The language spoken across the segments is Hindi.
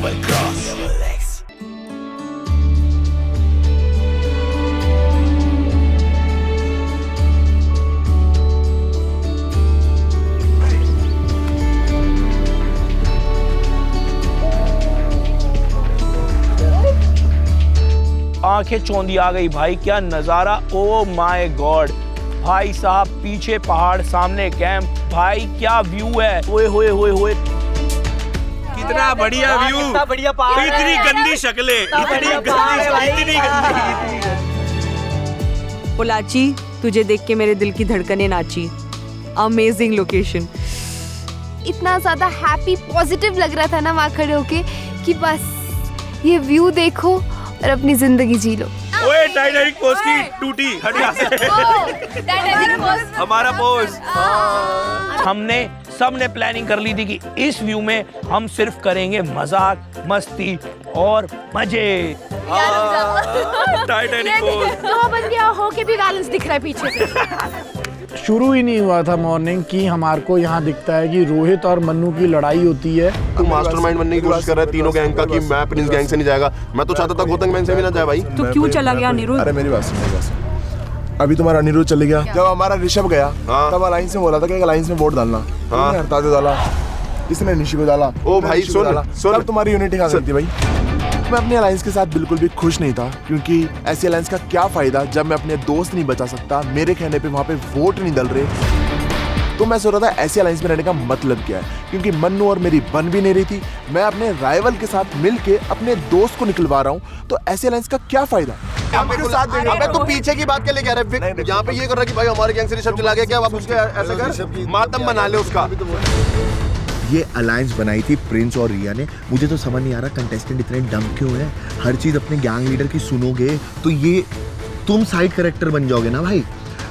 Double cross. आंखें चौंधी आ गई भाई, क्या नजारा, ओ माय गॉड भाई साहब, पीछे पहाड़ सामने कैंप, भाई क्या व्यू है, ओए होए होए होए, कितना बढ़िया व्यू, कितना बढ़िया पहाड़, इतनी गंदी शक्लें, इतनी गंदी। पोलाची, तुझे देख के मेरे दिल की धड़कनें नाची। Amazing location. इतना ज्यादा हैप्पी पॉजिटिव लग रहा था ना वहाँ खड़े होके कि बस ये व्यू देखो और अपनी जिंदगी जी लो। ओए टाइटैनिक पोज की टूटी, हट यहाँ से। हमारा पोज। हमने सबने प्लानिंग कर ली थी कि इस व्यू में हम सिर्फ करेंगे मजाक, मस्ती और मजे। Titanic pose. तो बन गया हो के भी बैलेंस दिख रहा है पीछे से। शुरू ही नहीं हुआ था मॉर्निंग की हमारे को यहाँ दिखता है कि रोहित और मन्नू की लड़ाई होती है। तू मास्टरमाइंड बनने की कोशिश कर रहा है तीनों गैंग का कि मैं प्रिंस गैंग से नहीं जाएगा। मैं तो चाहता था गौतम गैंग से भी ना जाए भाई। तो क्यों चला गया अनिरुद्ध? अरे मेरी बात सुन, अभी तुम्हारा अनिरुद्ध चले गया, जब हमारा ऋषभ गया तब अलायंस में बोला था कि अलायंस में वोट डालना, हरता को डाला, इसने निशी को डाला। ओ भाई सुन, तुम्हारी यूनिटी कहाँ चलती भाई? मैं अपने अलायंस के साथ बिल्कुल भी खुश नहीं था, क्योंकि ऐसे अलायंस का क्या फायदा जब मैं अपने दोस्त नहीं बचा सकता, मेरे कहने पे वहाँ पे वोट नहीं डल रहे। तो मैं सोच रहा था ऐसे अलायंस में रहने का मतलब क्या है, क्योंकि मन्नू और मेरी बन भी नहीं रही थी, मैं अपने राइवल के साथ मिलके अपने दोस्त को निकलवा रहा हूँ, तो ऐसे अलायंस का क्या फायदा? अबे तू पीछे की बात के लिए कह रहा है, यहाँ पे ये कर रहा है कि भाई हमारे गैंग से ऋषभ चला गया, क्या आप उसके ऐसे कर मातम बना ले उसका। ये अलायंस बनाई थी प्रिंस और रिया ने। मुझे तो समझ नहीं आ रहा कंटेस्टेंट इतने डम क्यों है। हर चीज अपने गैंग लीडर की सुनोगे तो ये तुम साइड कैरेक्टर बन जाओगे ना भाई।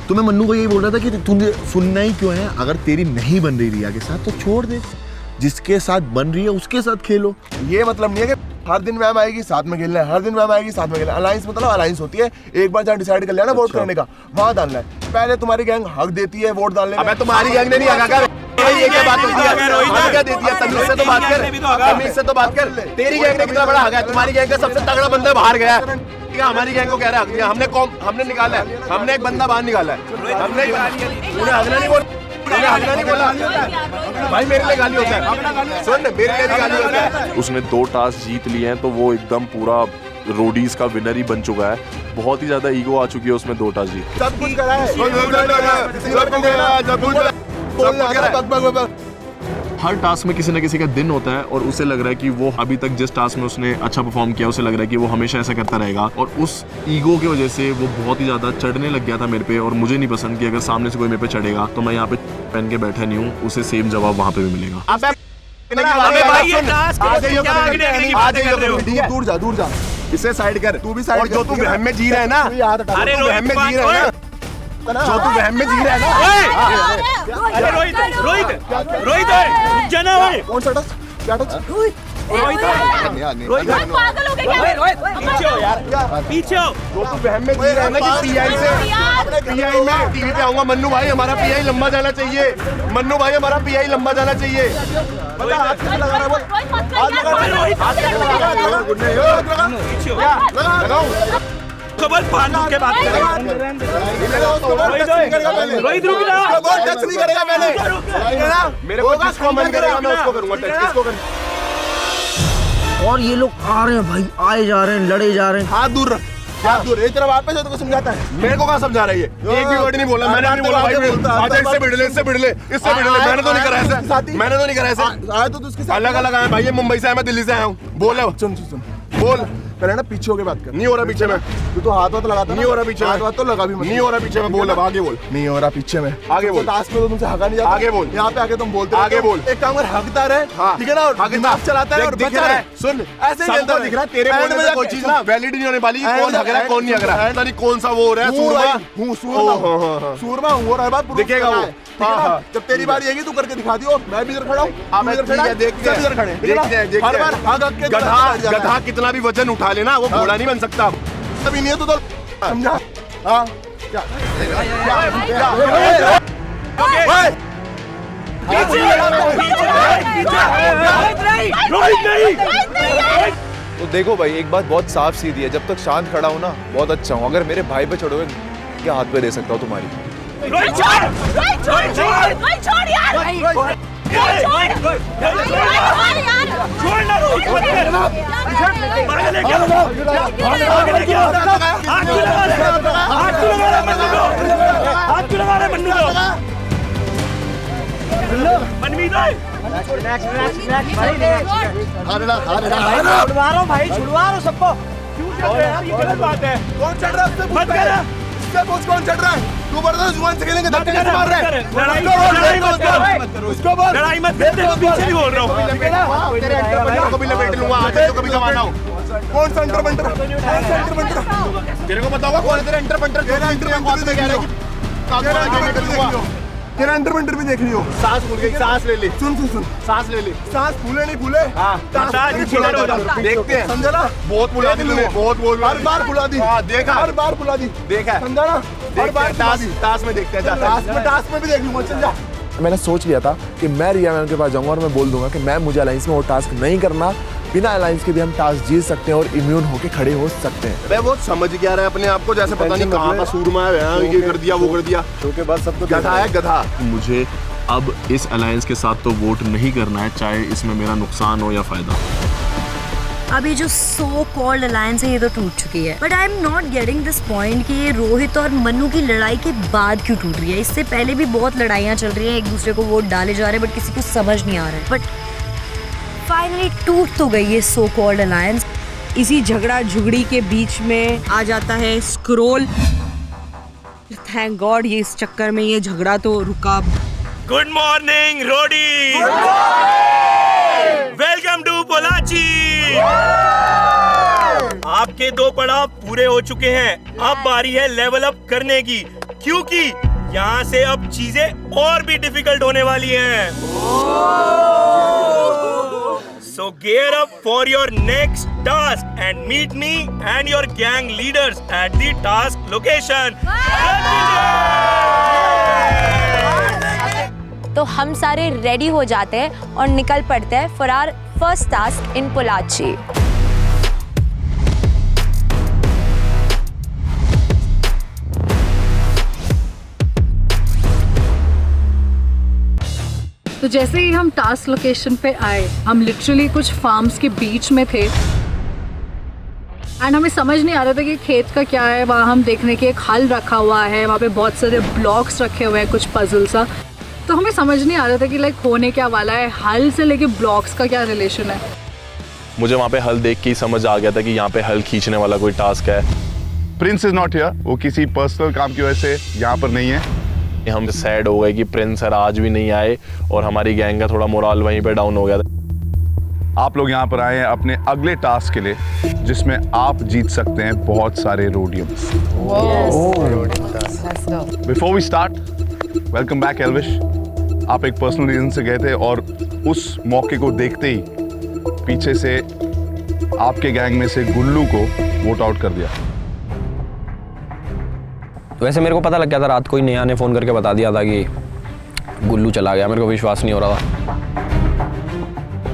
तो मैं मन्नू को यही बोल रहा था कि तुझे सुनना ही क्यों है, अगर तेरी नहीं बन रही रिया के साथ तो छोड़ दे, जिसके साथ बन रही है उसके साथ खेलो। ये मतलब नहीं है कि हर दिन मैम आएगी साथ में खेलना है, हर दिन मैम आएगी साथ में खेलना है। अलायंस मतलब अलायंस होती है, एक बार जहाँ डिसाइड कर लिया ना वोट करने का, वहाँ डालना है। पहले तुम्हारी गैंग हक देती है वोट डालने का। तुम्हारी गैंग ने नहीं हका कर, ये क्या बात होती है? क्या देती है? तमीज से तो बात कर, तमीज से तो बात कर। तेरी गैंग ने कितना बड़ा हक है? तुम्हारी गैंग का सबसे तगड़ा बंदा बाहर गया, हमारी गैंग को कह रहा है हमने निकाला है, हमने एक बंदा बाहर निकाला है, हमने हगना नहीं बोला, हगना नहीं बोला भाई, मेरे लिए गाली होता है। सुन, मेरे लिए भी गाली होता है। उसने 2 टास्क जीत लिए हैं तो वो एकदम पूरा रोडीज का विनर ही बन चुका है। बहुत ही ज्यादा ईगो आ चुकी है उसमें 2 टास्क जीत। सब कुछ करा है, हर टास्क में किसी न किसी का दिन होता है और उसे लग रहा है कि वो अभी तक जिस टास्क में उसने अच्छा परफॉर्म किया उसे लग रहा है कि वो हमेशा ऐसा करता रहेगा, और उस ईगो की वजह से वो बहुत ही ज्यादा चढ़ने लग गया था मेरे पे। और मुझे नहीं पसंद कि अगर सामने से कोई मेरे पे चढ़ेगा तो मैं यहाँ पे पहन के बैठा नहीं हूँ, उसे सेम जवाब वहाँ पे भी मिलेगा। दूर जा, इसे साइड कर, तू भी साइड कर। जो तू वहम में जी रहा है ना, अरे वहम में जी रहा है ना, जो तू वहम में जी रहा है ना। अरे रोहित जना भाई, कौन सा टच? क्या टच? पागल हो गए क्या? पीछे हो यार, पीछे हो। जो तू वहम में जी रहा है ना कि पीआई में टीवी पे आऊंगा, मन्नू भाई हमारा पीआई लंबा जाना चाहिए, मन्नू भाई हमारा पीआई लंबा जाना चाहिए। हाथ कैसे लगा रहा है? लगाओ खबर फालतू के बात कर रहा है। रोहित रुक जा, टच नहीं करेगा मैंने, मेरे को किसको मन करेगा मैं उसको करूंगा टच, किसको करूंगा। और ये लोग आ रहे हैं भाई, आए जा रहे हैं, लड़े जा रहे हैं। हाथ दूर रख, हाथ दूर। एक तरफ वापस तो समझाता है, मेरे को कहाँ समझा रही है? एक भी वर्ड नहीं बोला मैंने, नहीं बोला भाई आजा इससे भिड़ ले, इससे भिड़ ले, इससे भिड़ ले। मैंने तो नहीं करा ऐसे, मैंने तो नहीं करा ऐसे। आया तो उसके साथ अलग अलग आए भाई, ये मुंबई से आया, मैं दिल्ली से आया हूँ। बोल सुन बोल। पहले ना पीछे होके बात कर। नहीं हो रहा पीछे में, तू तो हाथ लगाता, नहीं हो रहा पीछे में, हाथ तो लगा भी मत। नहीं हो रहा पीछे में, बोल अब आगे बोल। नहीं हो रहा पीछे में, आगे बोल। टास्क में तो तुमसे हका नहीं जाता, आगे बोल। यहाँ पे आके तुम बोलते, आगे बोल। एक काम कर, हकता रहे, ठीक है ना, दिमाग चलाता है और बचा रहे। सुन ऐसे ही सबको दिख रहा है, तेरे बोलने से कोई चीज ना वैलिड नहीं होने वाली। कौन हक रहा है कौन नहीं हक रहा है, पता नहीं कौन सा वो हो रहा है। सूरमा हूँ, और बात दिखेगा वो। जब तेरी बारी आएगी तू करके दिखा दियो, मैं भी इधर खड़ा हूँ, गधा कितना भी वजन उठा लेना वो घोड़ा नहीं बन सकता। तभी नहीं है तो समझा। हाँ तो देखो भाई, एक बात बहुत साफ सीधी है, जब तक शांत खड़ा हूँ ना बहुत अच्छा हूँ, अगर मेरे भाई पे चढ़ोगे क्या हाथ पे दे सकता हूँ तुम्हारी। छुड़वा लो सबको। ये गलत बात है। कौन चढ़ रहा है? मत कर। इससे पूछ कौन चढ़ रहा है? तू बड़ा जुबान से खेलेंगे, धक्के से मार रहे हैं। उसको बोल। लड़ाई मत कर, तेरे पीछे नहीं बोल रहा हूँ। तेरे अंडर बंटर को भी लपेट लूंगा, आज तो कभी कमाना हो। कौन सा अंडर बंटर? तेरे को बताऊंगा कौन है तेरा अंडर बंटर? तेरा अंडर बंटर भी कह रहा है कि तेरा अंडर बंटर भी देख लियो। सांस फूल गई, सांस ले ले। सुन सुन सुन, सांस ले ले। सांस फूले नहीं फूले? हाँ, देखते हैं। समझा ना? बहुत बुला दी तूने, बहुत बोल। हर बार बुला दी। हाँ, देखा। हर बार बुला दी। देखा। समझा ना? हर बार टास्क में देखते हैं। टास्क में भी देख लूंगा, चल जा। मैंने सोच लिया था कि मैं रिया मैम के पास जाऊंगा और मैं बोल दूंगा कि मैम मुझे अलायंस में वो टास्क नहीं करना, बिना अलायंस के भी हम टास्क जीत सकते हैं और इम्यून होके खड़े हो सकते हैं। मैं वो समझ क्या रहा है अपने आप को, जैसे पता नहीं कहाँ का सूरमा है, ये कर दिया वो कर दिया, क्योंकि बस सब तो गधा है गधा। मुझे अब इस अलायंस के साथ तो वोट नहीं करना है, चाहे इसमें मेरा नुकसान हो या फायदा। अब ये जो सो कॉल्ड अलायंस है ये तो टूट चुकी है, but I am not getting this point कि ये रोहित और मन्नू की लड़ाई के बाद क्यों टूट रही है। इससे पहले भी बहुत लड़ाइयाँ चल रही हैं, एक दूसरे को वोट डाले जा रहे हैं, बट किसी को समझ नहीं आ रहा है। बट फाइनली टूट तो गई ये सो कॉल्ड अलायंस। इसी झगड़ा झुगड़ी के बीच में आ जाता है स्क्रोल। थैंक गॉड ये इस चक्कर में ये झगड़ा तो रुका। Good morning roadie. Welcome to Pollachi. आपके 2 पड़ाव पूरे हो चुके हैं, अब बारी है लेवल अप करने की, क्योंकि यहाँ से अब चीजें और भी डिफिकल्ट होने वाली हैं। So gear up for your next task and meet me and your gang leaders at the task location. तो हम सारे रेडी हो जाते हैं और निकल पड़ते हैं for our first task in Pollachi. तो जैसे ही हम टास्क लोकेशन पे आए, हम लिटरली कुछ फार्म्स के बीच में थे एंड हमें समझ नहीं आ रहा था कि खेत का क्या है। वहाँ हम देखने के एक हल रखा हुआ है, वहाँ पे बहुत सारे ब्लॉक्स रखे हुए हैं, कुछ पजल सा। तो हमें समझ नहीं आ रहा था कि लाइक होने क्या वाला है, हल से लेके ब्लॉक्स का क्या रिलेशन है। मुझे वहाँ पे हल देख के ही समझ आ गया था कि यहाँ पे हल खींचने वाला कोई टास्क है। प्रिंस इज नॉट हियर, वो किसी पर्सनल काम की वजह से यहाँ पर नहीं है। हम सैड हो गए कि प्रिंस सर आज भी नहीं आए और हमारी गैंग का थोड़ा मोराल वहीं पे डाउन हो गया था। आप लोग यहाँ पर आए हैं अपने अगले टास्क के लिए, जिसमें आप जीत सकते हैं बहुत सारे roadiums. Before we start, welcome back Elvish. आप एक पर्सनल रीजन से गए थे और उस मौके को देखते ही पीछे से आपके गैंग में से गुल्लू को वोट आउट कर दिया। वैसे मेरे को पता लग गया था, रात को ही नेहा ने फ़ोन करके बता दिया था कि गुल्लू चला गया। मेरे को विश्वास नहीं हो रहा था।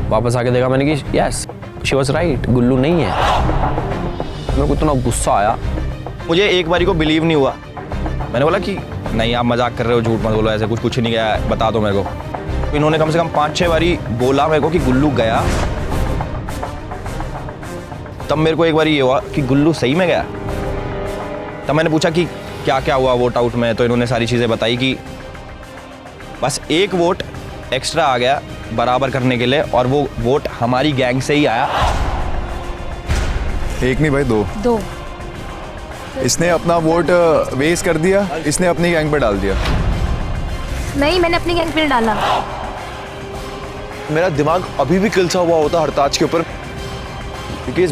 वापस आके देखा मैंने कि यस शी वाज राइट, गुल्लू नहीं है। मेरे को इतना गुस्सा आया, मुझे एक बारी को बिलीव नहीं हुआ। मैंने बोला कि नहीं आप मजाक कर रहे हो, झूठ मत बोलो, ऐसे कुछ नहीं गया, बता दो मेरे को। इन्होंने कम से कम 5-6 बारी बोला मेरे को कि गुल्लू गया। तब मेरे को एक बार ये हुआ कि गुल्लू सही में गया। तब मैंने पूछा कि क्या क्या हुआ वोट आउट में, तो इन्होंने सारी चीज़ें बताई कि बस एक वोट एक्स्ट्रा आ गया बराबर करने के लिए, और वो वोट हमारी गैंग से ही आया। एक नहीं भाई, दो। इसने अपना वोट वेस्ट कर दिया, इसने अपनी गैंग पे डाल दिया। नहीं, मैंने अपनी गैंग पे डाला। मेरा दिमाग अभी भी किलसा हुआ होता हरताज के ऊपर, क्योंकि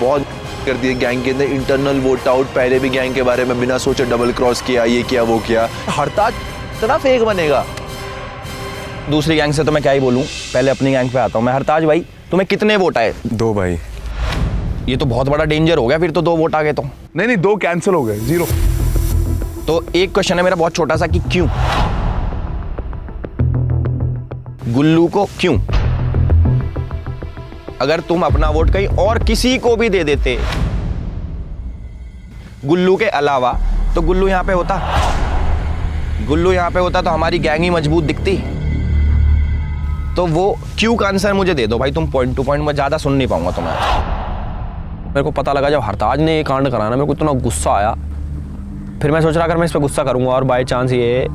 बहुत कर दिए गैंग के अंदर इंटरनल वोट आउट। पहले भी गैंग के बारे में बिना सोचे डबल क्रॉस किया, ये किया वो किया। हरताज इतना फेक बनेगा। दूसरी गैंग से तो मैं क्या ही बोलूँ, पहले अपनी गैंग पे आता हूँ मैं। हरताज भाई तुम्हें कितने वोट आए? 2 भाई। ये तो बहुत बड़ा डेंजर हो गया फिर तो, 2 वोट आ गए तो। नहीं 2 कैंसिल हो गए, 0। तो एक क्वेश्चन है मेरा बहुत छोटा सा कि क्यों? गुल्लू को क्यों? अगर तुम अपना वोट कहीं और किसी को भी दे देते गुल्लू के अलावा, तो गुल्लू यहाँ पे होता। गुल्लू यहाँ पे होता तो हमारी गैंग ही मजबूत दिखती। तो वो क्यों का आंसर मुझे दे दो भाई। तुम पॉइंट टू पॉइंट में ज्यादा सुन नहीं पाऊंगा तुम्हें। मेरे को पता लगा जब हरताज ने ये कांड कराना, मेरे को इतना गुस्सा आया। फिर मैं सोच रहा अगर मैं इस पर गुस्सा करूंगा और बाय चांस ये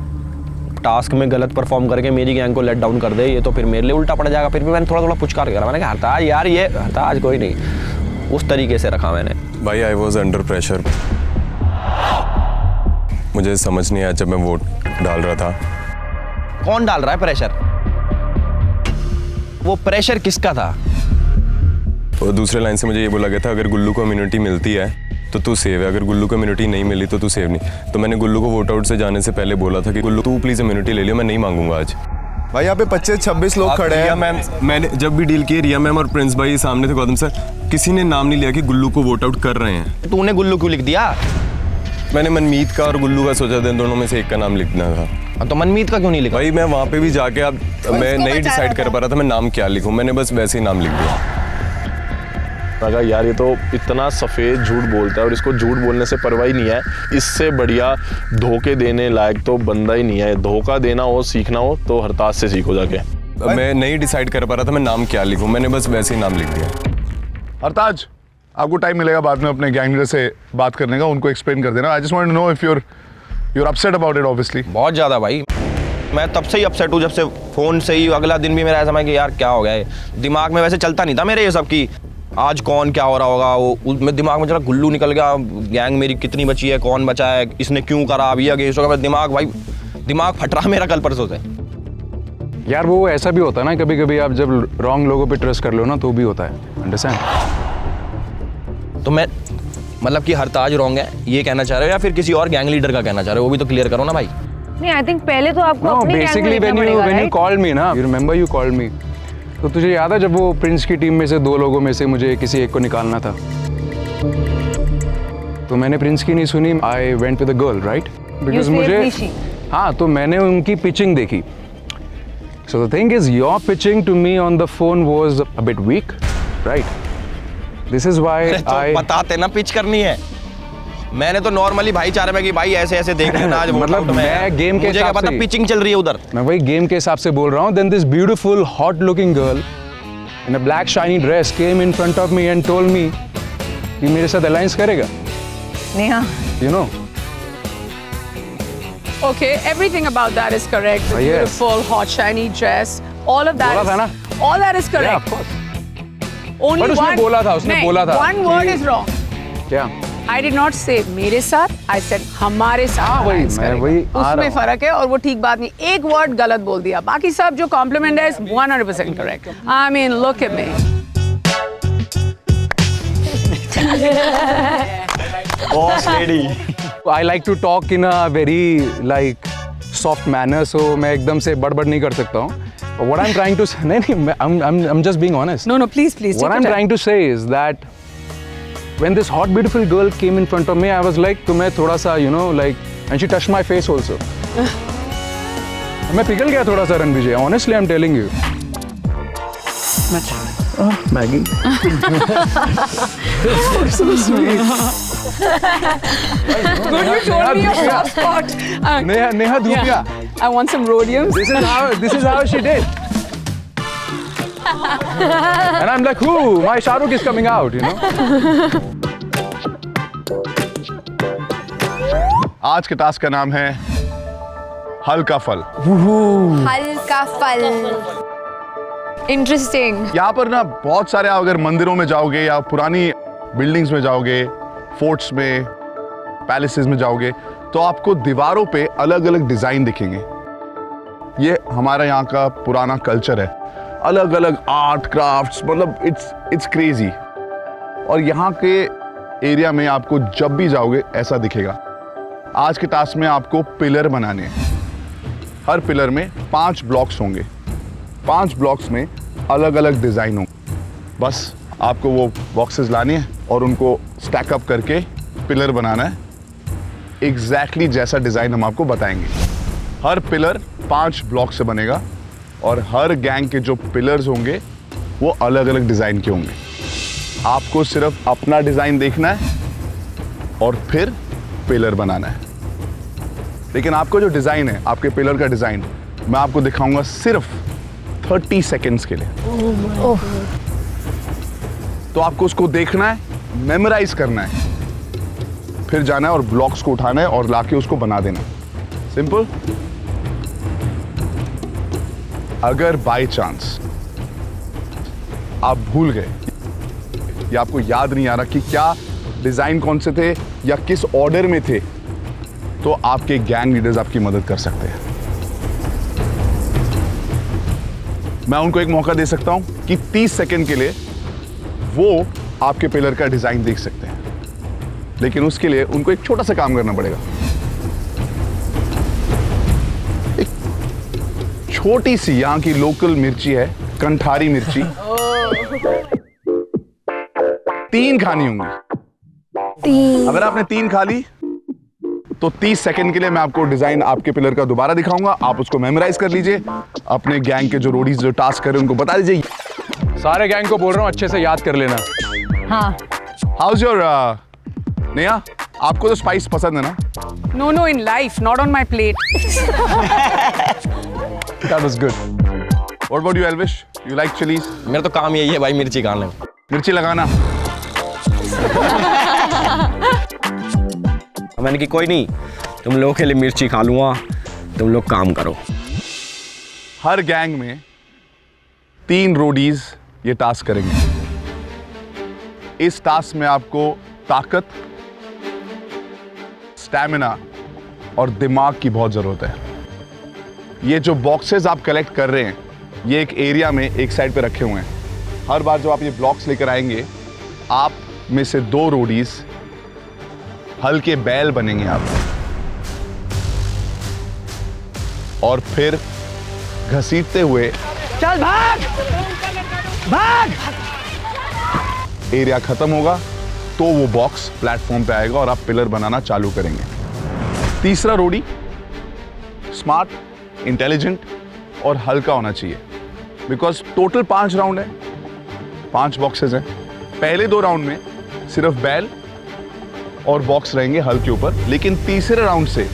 टास्क में गलत परफॉर्म करके मेरी गैंग को लेट डाउन कर दे, ये तो फिर मेरे लिए उल्टा पड़ जाएगा। फिर भी मैंने थोड़ा थोड़ा पुचकार करा। मैंने कहा हरताज यार, ये हरताज कोई नहीं, उस तरीके से रखा मैंने। भाई आई वॉज अंडर प्रेशर। मुझे समझ नहीं आया जब मैं वोट डाल रहा था। कौन डाल रहा है प्रेशर? वो प्रेशर किसका था? और दूसरे लाइन से मुझे ये बोला गया था अगर गुल्लू को इम्यूनिटी मिलती है तो तू सेव है, अगर गुल्लू को इम्यूनिटी नहीं मिली तो तू सेव नहीं। तो मैंने गुल्लू को वोट आउट से जाने से पहले बोला था कि गुल्लू तू प्लीज इम्यूनिटी ले लियो, मैं नहीं मांगूंगा आज। भाई यहाँ पे 25-26 लोग खड़े हैं। मैम, मैंने जब भी डील किए, रिया मैम और प्रिंस भाई सामने थे, गौतम सर, किसी ने नाम नहीं लिया कि गुल्लू को वोट आउट कर रहे हैं। तूने गुल्लू क्यों लिख दिया? मैंने मनमीत का और गुल्लू का सोचा था, दोनों में से एक का नाम लिखना था। तो मनमीत का क्यों नहीं लिखा? भाई मैं वहाँ पे भी जाके अब मैं नहीं डिसाइड कर पा रहा था मैं नाम क्या लिखूं, मैंने बस वैसे ही नाम लिख दिया। लगा यार ये तो इतना सफ़ेद झूठ बोलता है और इसको झूठ बोलने से परवाह ही नहीं है। इससे बढ़िया धोखे देने लायक तो बंदा ही नहीं है। धोखा देना हो, सीखना हो तो हरताज से सीखो जाके। मैं नहीं डिसाइड कर पा रहा था मैं नाम क्या लिखूं, मैंने बस वैसे ही नाम लिख दिया। हरताज, आपको टाइम मिलेगा बाद में अपने गैंग लीडर से बात करने का, उनको एक्सप्लेन कर देना। I just want to know if you are upset about it obviously. बहुत ज़्यादा भाई, मैं तब से ही अपसेट हूँ जब से फ़ोन से ही अगला दिन भी मेरा ऐसा मैं कि यार क्या हो गया है। दिमाग में वैसे चलता नहीं था मेरे ये सब की आज कौन क्या हो रहा होगा। वो मेरे दिमाग में चला गुल्लू निकल गया, गैंग मेरी कितनी बची है, कौन बचा है, इसने क्यों करा, अब ये अगेंस्ट होगा। दिमाग भाई दिमाग फट रहा मेरा कल परसों से। यार वो ऐसा भी होता है ना, कभी कभी आप जब रॉन्ग लोगों पे ट्रस्ट कर लो ना तो भी होता है, अंडरस्टैंड। तो मैं मतलब कि हरताज रॉन्ग है ये कहना चाह रहे हो या फिर किसी और गैंग लीडर का कहना चाह रहे हो? वो भी तो क्लियर करो ना भाई। नहीं, आई थिंक पहले तो आपको अपनी गैंग में basically when you called me ना, you remember you called me, तो तुझे याद है जब वो प्रिंस की टीम में से 2 लोगों में से मुझे किसी एक को निकालना था, तो मैंने प्रिंस की नहीं सुनी, I went with the girl, right? Because मुझे हाँ, तो मैंने उनकी पिचिंग देखी। So the thing is your pitching to me on the phone was a bit weak, right? This is why I बताते ना पिच करनी है। मैंने तो नॉर्मली भाईचारे में कि भाई ऐसे ऐसे देख लेना आज मतलब मैं गेम के हिसाब से पिचिंग चल रही है उधर, मैं वही गेम के हिसाब से बोल रहा हूँ। Then this beautiful hot looking girl in a black shiny dress came in front of me and told me कि मेरे साथ अलायंस करेगा। Neha, you know, okay, everything about that is correct. The Yes. beautiful, hot, shiny dress, all of that. बोला था ना? All that is correct. Yeah, of course. Only But उसने one. बोला था, उसने नहीं, बोला था One word कि- is wrong. क्या? I did not say मेरे साथ, I said हमारे साथ वही, alliance मैं करेगा। वही आ रहा उसमें हूँ। फर्क है और वो ठीक बात नहीं। एक वर्ड गलत बोल दिया, बाकी सब जो कॉम्प्लीमेंट है 100% correct. I mean, look at me. Boss lady. I like to talk in a very like soft manner, so मैं एकदम से बड़बड़ नहीं कर सकता हूँ। What I'm trying to say, नहीं, I'm just being honest. No, please. What I'm trying to say is that when this hot beautiful girl came in front of me, I was like, तुम्हें थोड़ा सा, you know, like, and she touched my face also. मैं पिघल गया थोड़ा सा Ranvijay, honestly I'm telling you. Maggie. So sweet. Good, you told me your soft spot. Neha Dhupia. Yeah. I want some rhodiums. This is how she did. And I'm like, who? My Shahrukh is coming out, you know. आज के टास्क का नाम है हल्का फल। हल्का फल। इंटरेस्टिंग। यहाँ पर ना बहुत सारे, अगर मंदिरों में जाओगे या पुरानी बिल्डिंग्स में जाओगे, फोर्ट्स में, पैलेसेस में जाओगे, तो आपको दीवारों पे अलग अलग डिजाइन दिखेंगे। ये हमारा यहाँ का पुराना कल्चर है, अलग अलग आर्ट क्राफ्ट्स, मतलब इट्स क्रेजी। और यहाँ के एरिया में आपको जब भी जाओगे ऐसा दिखेगा। आज के टास्क में आपको पिलर बनाने हैं। हर पिलर में 5 ब्लॉक्स होंगे, 5 ब्लॉक्स में अलग अलग डिजाइन होंगे। बस आपको वो बॉक्सेस लाने हैं और उनको स्टैक अप करके पिलर बनाना है, एग्जैक्टली जैसा डिजाइन हम आपको बताएंगे। हर पिलर 5 ब्लॉक से बनेगा और हर गैंग के जो पिलर्स होंगे वो अलग अलग डिजाइन के होंगे। आपको सिर्फ अपना डिजाइन देखना है और फिर पिलर बनाना है। लेकिन आपको जो डिजाइन है, आपके पिलर का डिजाइन, मैं आपको दिखाऊंगा सिर्फ 30 सेकेंड्स के लिए। तो आपको उसको देखना है, मेमोराइज करना है, फिर जाना है और ब्लॉक्स को उठाना है और लाके उसको बना देना। सिंपल। अगर बाय चांस आप भूल गए या आपको याद नहीं आ रहा कि क्या डिजाइन कौन से थे या किस ऑर्डर में थे, तो आपके गैंग लीडर्स आपकी मदद कर सकते हैं। मैं उनको एक मौका दे सकता हूं कि 30 सेकंड के लिए वो आपके पिलर का डिजाइन देख सकते हैं, लेकिन उसके लिए उनको एक छोटा सा काम करना पड़ेगा। एक छोटी सी यहां की लोकल मिर्ची है, कंठारी मिर्ची, 3 खानी होंगी। अगर आपने 3 खा ली तो 30 सेकंड के लिए मैं आपको डिजाइन आपके पिलर का दोबारा दिखाऊंगा। आप उसको मेमोराइज कर लीजिए, अपने गैंग के जो रोडीज जो टास्क कर रहे हैं उनको बता दीजिए। सारे गैंग को बोल रहा हूँ अच्छे से याद कर लेना। हाँ। हाउस योर नेहा, आपको तो स्पाइस पसंद है ना? No, no, in life, not on my plate. That was good. What about you, Elvish? You like chilies? मेरा तो काम यही है भाई, मिर्ची खाना। मिर्ची लगाना। मैंने कि कोई नहीं, तुम लोगों के लिए मिर्ची खा लूंगा, तुम लोग काम करो। हर गैंग में 3 रोडीज ये टास्क करेंगे। इस टास्क में आपको ताकत, स्टैमिना और दिमाग की बहुत जरूरत है। ये जो बॉक्सेस आप कलेक्ट कर रहे हैं, ये एक एरिया में एक साइड पे रखे हुए हैं। हर बार जब आप ये ब्लॉक्स लेकर आएंगे, आप में से 2 रोडीज हल्के बैल बनेंगे आप, और फिर घसीटते हुए चल भाग भाग। एरिया खत्म होगा तो वो बॉक्स प्लेटफॉर्म पे आएगा और आप पिलर बनाना चालू करेंगे। तीसरा रोडी स्मार्ट, इंटेलिजेंट और हल्का होना चाहिए, बिकॉज टोटल 5 राउंड है, 5 बॉक्सेस हैं। पहले 2 राउंड में सिर्फ बैल और बॉक्स रहेंगे हल के ऊपर, लेकिन तीसरे राउंड से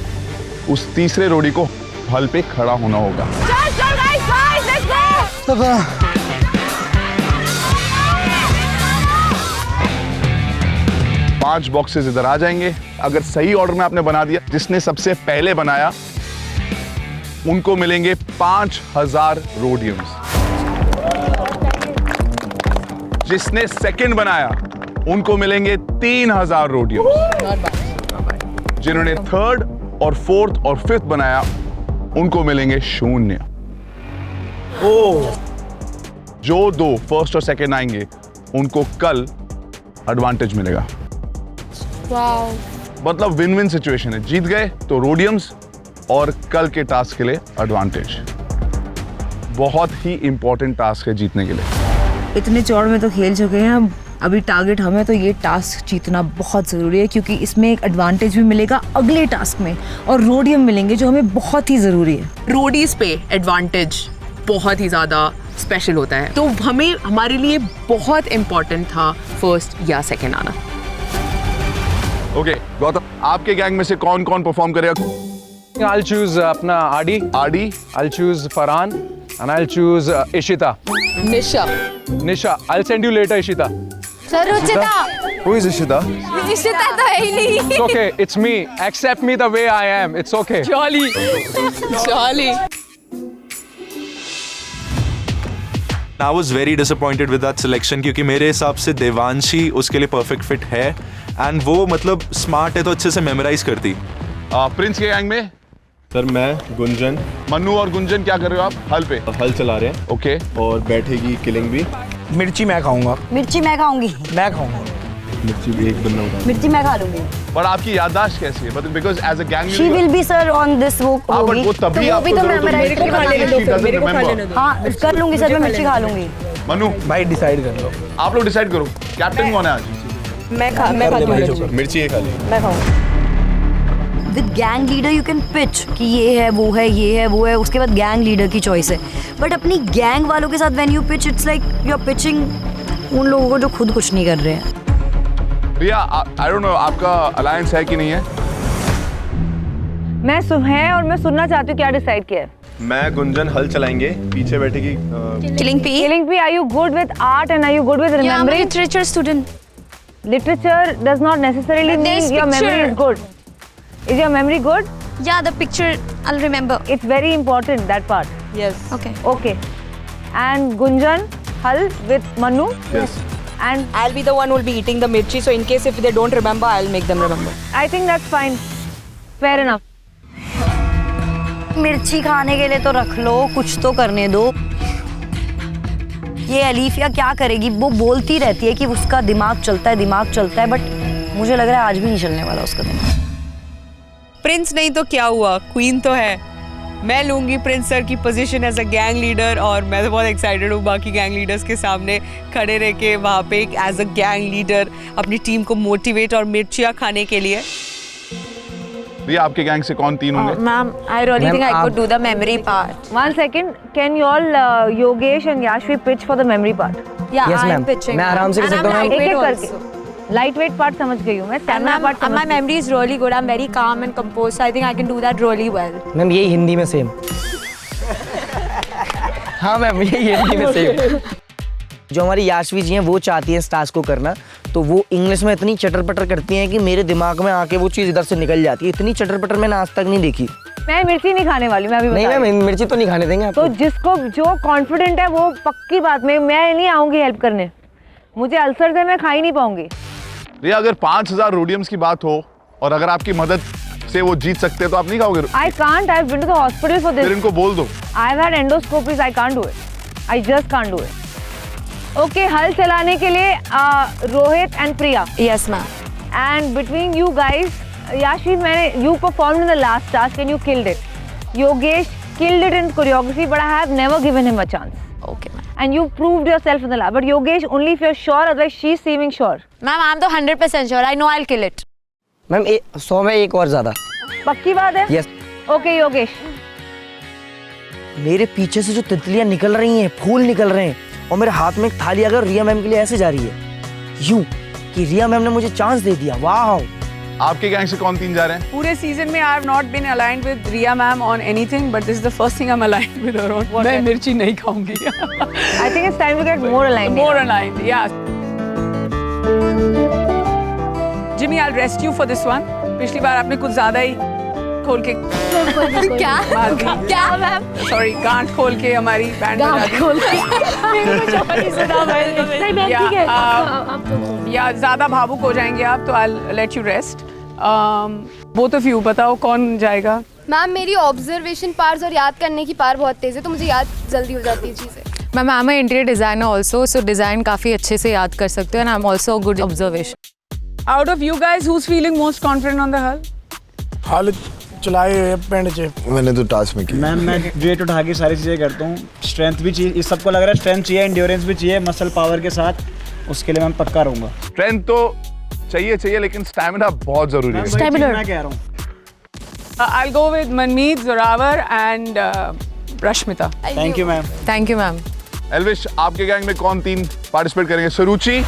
उस तीसरे रोडी को हल पे खड़ा होना होगा। चल चल गाइस लेट्स गो। 5 बॉक्सेस इधर आ जाएंगे। अगर सही ऑर्डर में आपने बना दिया, जिसने सबसे पहले बनाया उनको मिलेंगे 5000 रोडियम्स। जिसने सेकंड बनाया उनको मिलेंगे 3000 रोडियम्स। जिन्होंने थर्ड और फोर्थ और फिफ्थ बनाया उनको मिलेंगे 0। जो 2 फर्स्ट और सेकंड आएंगे उनको कल एडवांटेज मिलेगा। वाओ, मतलब विन विन सिचुएशन है। जीत गए तो रोडियम्स और कल के टास्क के लिए एडवांटेज। बहुत ही इंपॉर्टेंट टास्क है जीतने के लिए। इतने चौड़ में तो खेल चुके हैं, अभी टारगेट हमें, तो ये टास्क जीतना बहुत ज़रूरी है, क्योंकि इसमें एक एडवांटेज भी मिलेगा अगले टास्क में और रोडियम मिलेंगे जो हमें बहुत ही ज़रूरी है। रोडीज पे एडवांटेज बहुत ही ज़्यादा स्पेशल होता है, तो हमें हमारे लिए बहुत इम्पोर्टेंट था फर्स्ट या सेकंड आना। ओके गौतम, आपके गैंग में से कौन कौन परफॉर्म करेगा? I'll choose अपना आडी, I'll choose Farhan and I'll choose Ishita. Nisha, I'll send you later Ishita. Sir Ruchita. Who is Ishita? Ishita तो है ही नहीं। It's okay, it's me. Accept me the way I am. It's okay. Jolly. I was very disappointed with that selection क्योंकि मेरे हिसाब से देवांशी उसके लिए परफेक्ट फिट है, एंड वो मतलब स्मार्ट है तो अच्छे से मेमोराइज करती। प्रिंस के गैंग में सर मैं, गुंजन, मन्नू और गुंजन क्या कर रहे हो आप? हल पे हल चला रहे हैं। ओके, और बैठेगी किलिंग भी। मिर्ची मैं खाऊंगा। मिर्ची मैं खाऊंगी। मैं खाऊंगा मिर्ची भी एक बनना होगा। मिर्ची मैं खा लूंगी। पर आपकी याददाश्त कैसी है? Because as a gang she will be sir on this वो होगी। वो तभी तो वो भी तो मेमोराइज मेरे को खा लेने दो। हाँ कर लूंगी सर, मैं मिर्ची खा लूंगी। मनु भाई डिसाइड कर लो, आप लोग डिसाइड करो कैप्टन कौन है आज? मैं खा लूंगी। मिर्ची ये खा ली। मैं खाऊंगी। With gang leader you can pitch कि ये है वो है ये है वो है, उसके बाद गैंग लीडर की चॉइस है। बट अपनी गैंग वालों के साथ when you pitch it's like you are pitching उन लोगों को जो खुद कुछ नहीं कर रहे हैं। रिया, आई डोंट नो आपका अलायंस है कि नहीं है? मैं है और मैं सुनना चाहती हूँ क्या डिसाइड किया है। मैं गुंजन हल चलाएंगे, पीछे बैठेगी Killing P, are you good with art and are you good with remembering? Yeah, I'm a literature student. Literature does not necessarily mean your memory is good. Is your memory good? Yeah, the picture I'll remember. It's very important, that part. Yes. Okay. Okay. And Gunjan, Hal with Manu. Yes. And I'll be the one who will be eating the mirchi. So in case if they don't remember, I'll make them remember. I think that's fine. Fair enough. मिर्ची खाने के लिए तो रख लो, कुछ तो करने दो। ये अलीफिया क्या करेगी? वो बोलती रहती है कि उसका दिमाग चलता है, बट मुझे लग रहा है आज भी नहीं चलने वाला उसका दिमाग। प्रिंस नहीं तो क्या हुआ, क्वीन तो है। मैं लूंगी प्रिंस सर की position as a gang leader और मैं तो बहुत एक्साइटेड हूँ बाकी गैंग लीडर्स के सामने खड़े रह के वहाँ पे एज अ गैंग लीडर अपनी टीम को मोटिवेट और मिर्चियाँ खाने के लिए। रिया, आपके गैंग से कौन 3 होंगे? Ma'am, I really think I could do the memory part. 1 second, can you all Yogesh and Yashvi pitch for the memory part? Yeah, yes, I'm pitching. मैं आराम से कर सकता हूँ। एक-एक करके। Lightweight part समझ गई हूँ मैं। Stamina part समझ। My memory is really good. I'm very calm and composed. So I think I can do that really well. Ma'am यही हिंदी में सेम। हाँ मैम यही हिंदी में सेम। जो हमारी याशवी जी हैं वो चाहती हैं इस टास्क को करना, तो वो इंग्लिश में इतनी चटर पटर करती हैं कि मेरे दिमाग में आके वो चीज़ इधर से निकल जाती है। इतनी चटर पटर मैंने आज तक नहीं देखी। मैं मिर्ची नहीं खाने वाली, मैं अभी नहीं मैम मिर्ची तो नहीं खाने देंगे आपको। तो जिसको जो कॉन्फिडेंट है वो पक्की बात में मैं नहीं आऊंगी हेल्प करने, मुझे अल्सर से मैं खा ही नहीं पाऊंगी। रिया, अगर 5000 रोडियम्स की बात हो और अगर आपकी मदद से वो जीत सकते हैं तो आप नहीं खाओगे? I can't. I've been to the hospital for this. फिर इनको बोल दो। I've had endoscopies. I can't do it. I just can't do it. Okay, हल चलाने के लिए Rohit and Priya. Yes, ma'am. And between you guys, Yashvi, you performed in the last task and you killed it. Yogesh killed it in choreography, but I have never given him a chance. Okay, ma'am. And you proved yourself in the lab. But Yogesh, only if you're sure, otherwise she's seeming sure. Ma'am, I'm the 100% sure. I know I'll kill it. Ma'am 100 में एक और ज़्यादा। पक्की बात है? Yes. Okay, Yogesh. मेरे पीछे से जो तितलियां निकल रही हैं, फूल निकल रहे हैं और मेरे हाथ में एक थाली अगर रिया मैम के लिए ऐसे जा रही है यूं कि रिया मैम ने मुझे चांस दे दिया। वाह। आपके गैंग से कौन 3 जा रहे हैं? पूरे सीजन में I have not been aligned with Riya ma'am on anything, but this is the first thing I am aligned with her on. मैं मिर्ची नहीं खाऊंगी। I think it's time to get more aligned. More aligned, yeah. Jimmy, I'll rest you for this one. पिछली बार आपने कुछ ज्यादा ही खोल के क्या मैम? सॉरी, गांठ खोल के हमारी बैंड या ज्यादा भावुक हो जाएंगे आप, तो I'll let you rest. Both of you, बताओ कौन जाएगा? मैम मेरी ऑब्जर्वेशन पार्स और याद करने की पार बहुत तेज है, तो मुझे याद जल्दी हो जाती है चीजें। Ma'am I am interior designer also, so design काफी अच्छे से याद कर सकते हो and I am also good observation. Out of you guys who is feeling most confident on the हल? हल चलाए पेंड चे। मैंने तो टास्क में किया। मैं वेट उठा के सारी चीज़ें करता हूँ। स्ट्रेंथ भी चाहिए, इस सबको लग रहा है स्ट्रेंथ चाहिए, एंड्योरेंस भी चाहिए, मसल पावर के साथ, उसके लिए मैं पक्का रहूँगा। स्ट्रेंथ तो चाहिए लेकिन स्टैमिना बहुत जरूरी है। स्टैमिना मैं कह रहा हूँ। I'll go with Manmeet, Zorawar and Rashmita. Thank you, ma'am. Thank you, ma'am. Elvish, आपके गैंग में कौन 3 पार्टिसिपेट करेंगे? सरुचि?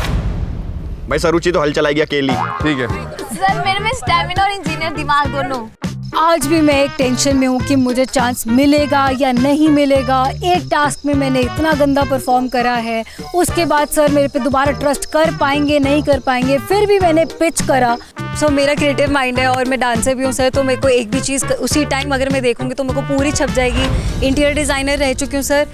भाई सरुचि तो हल चलाएगी अकेली। ठीक है। सर मेरे में स्टैमिना और इंजीनियर दिमाग दोनों। आज भी मैं एक टेंशन में हूँ कि मुझे चांस मिलेगा या नहीं मिलेगा। एक टास्क में मैंने इतना गंदा परफॉर्म करा है, उसके बाद सर मेरे पे दोबारा ट्रस्ट कर पाएंगे नहीं कर पाएंगे, फिर भी मैंने पिच करा। सो मेरा क्रिएटिव माइंड है और मैं डांसर भी हूँ सर, तो मेरे को एक भी चीज़ उसी टाइम अगर मैं देखूँगी तो मेरे को पूरी छप जाएगी। इंटीरियर डिज़ाइनर रह चुकी हूँ सर,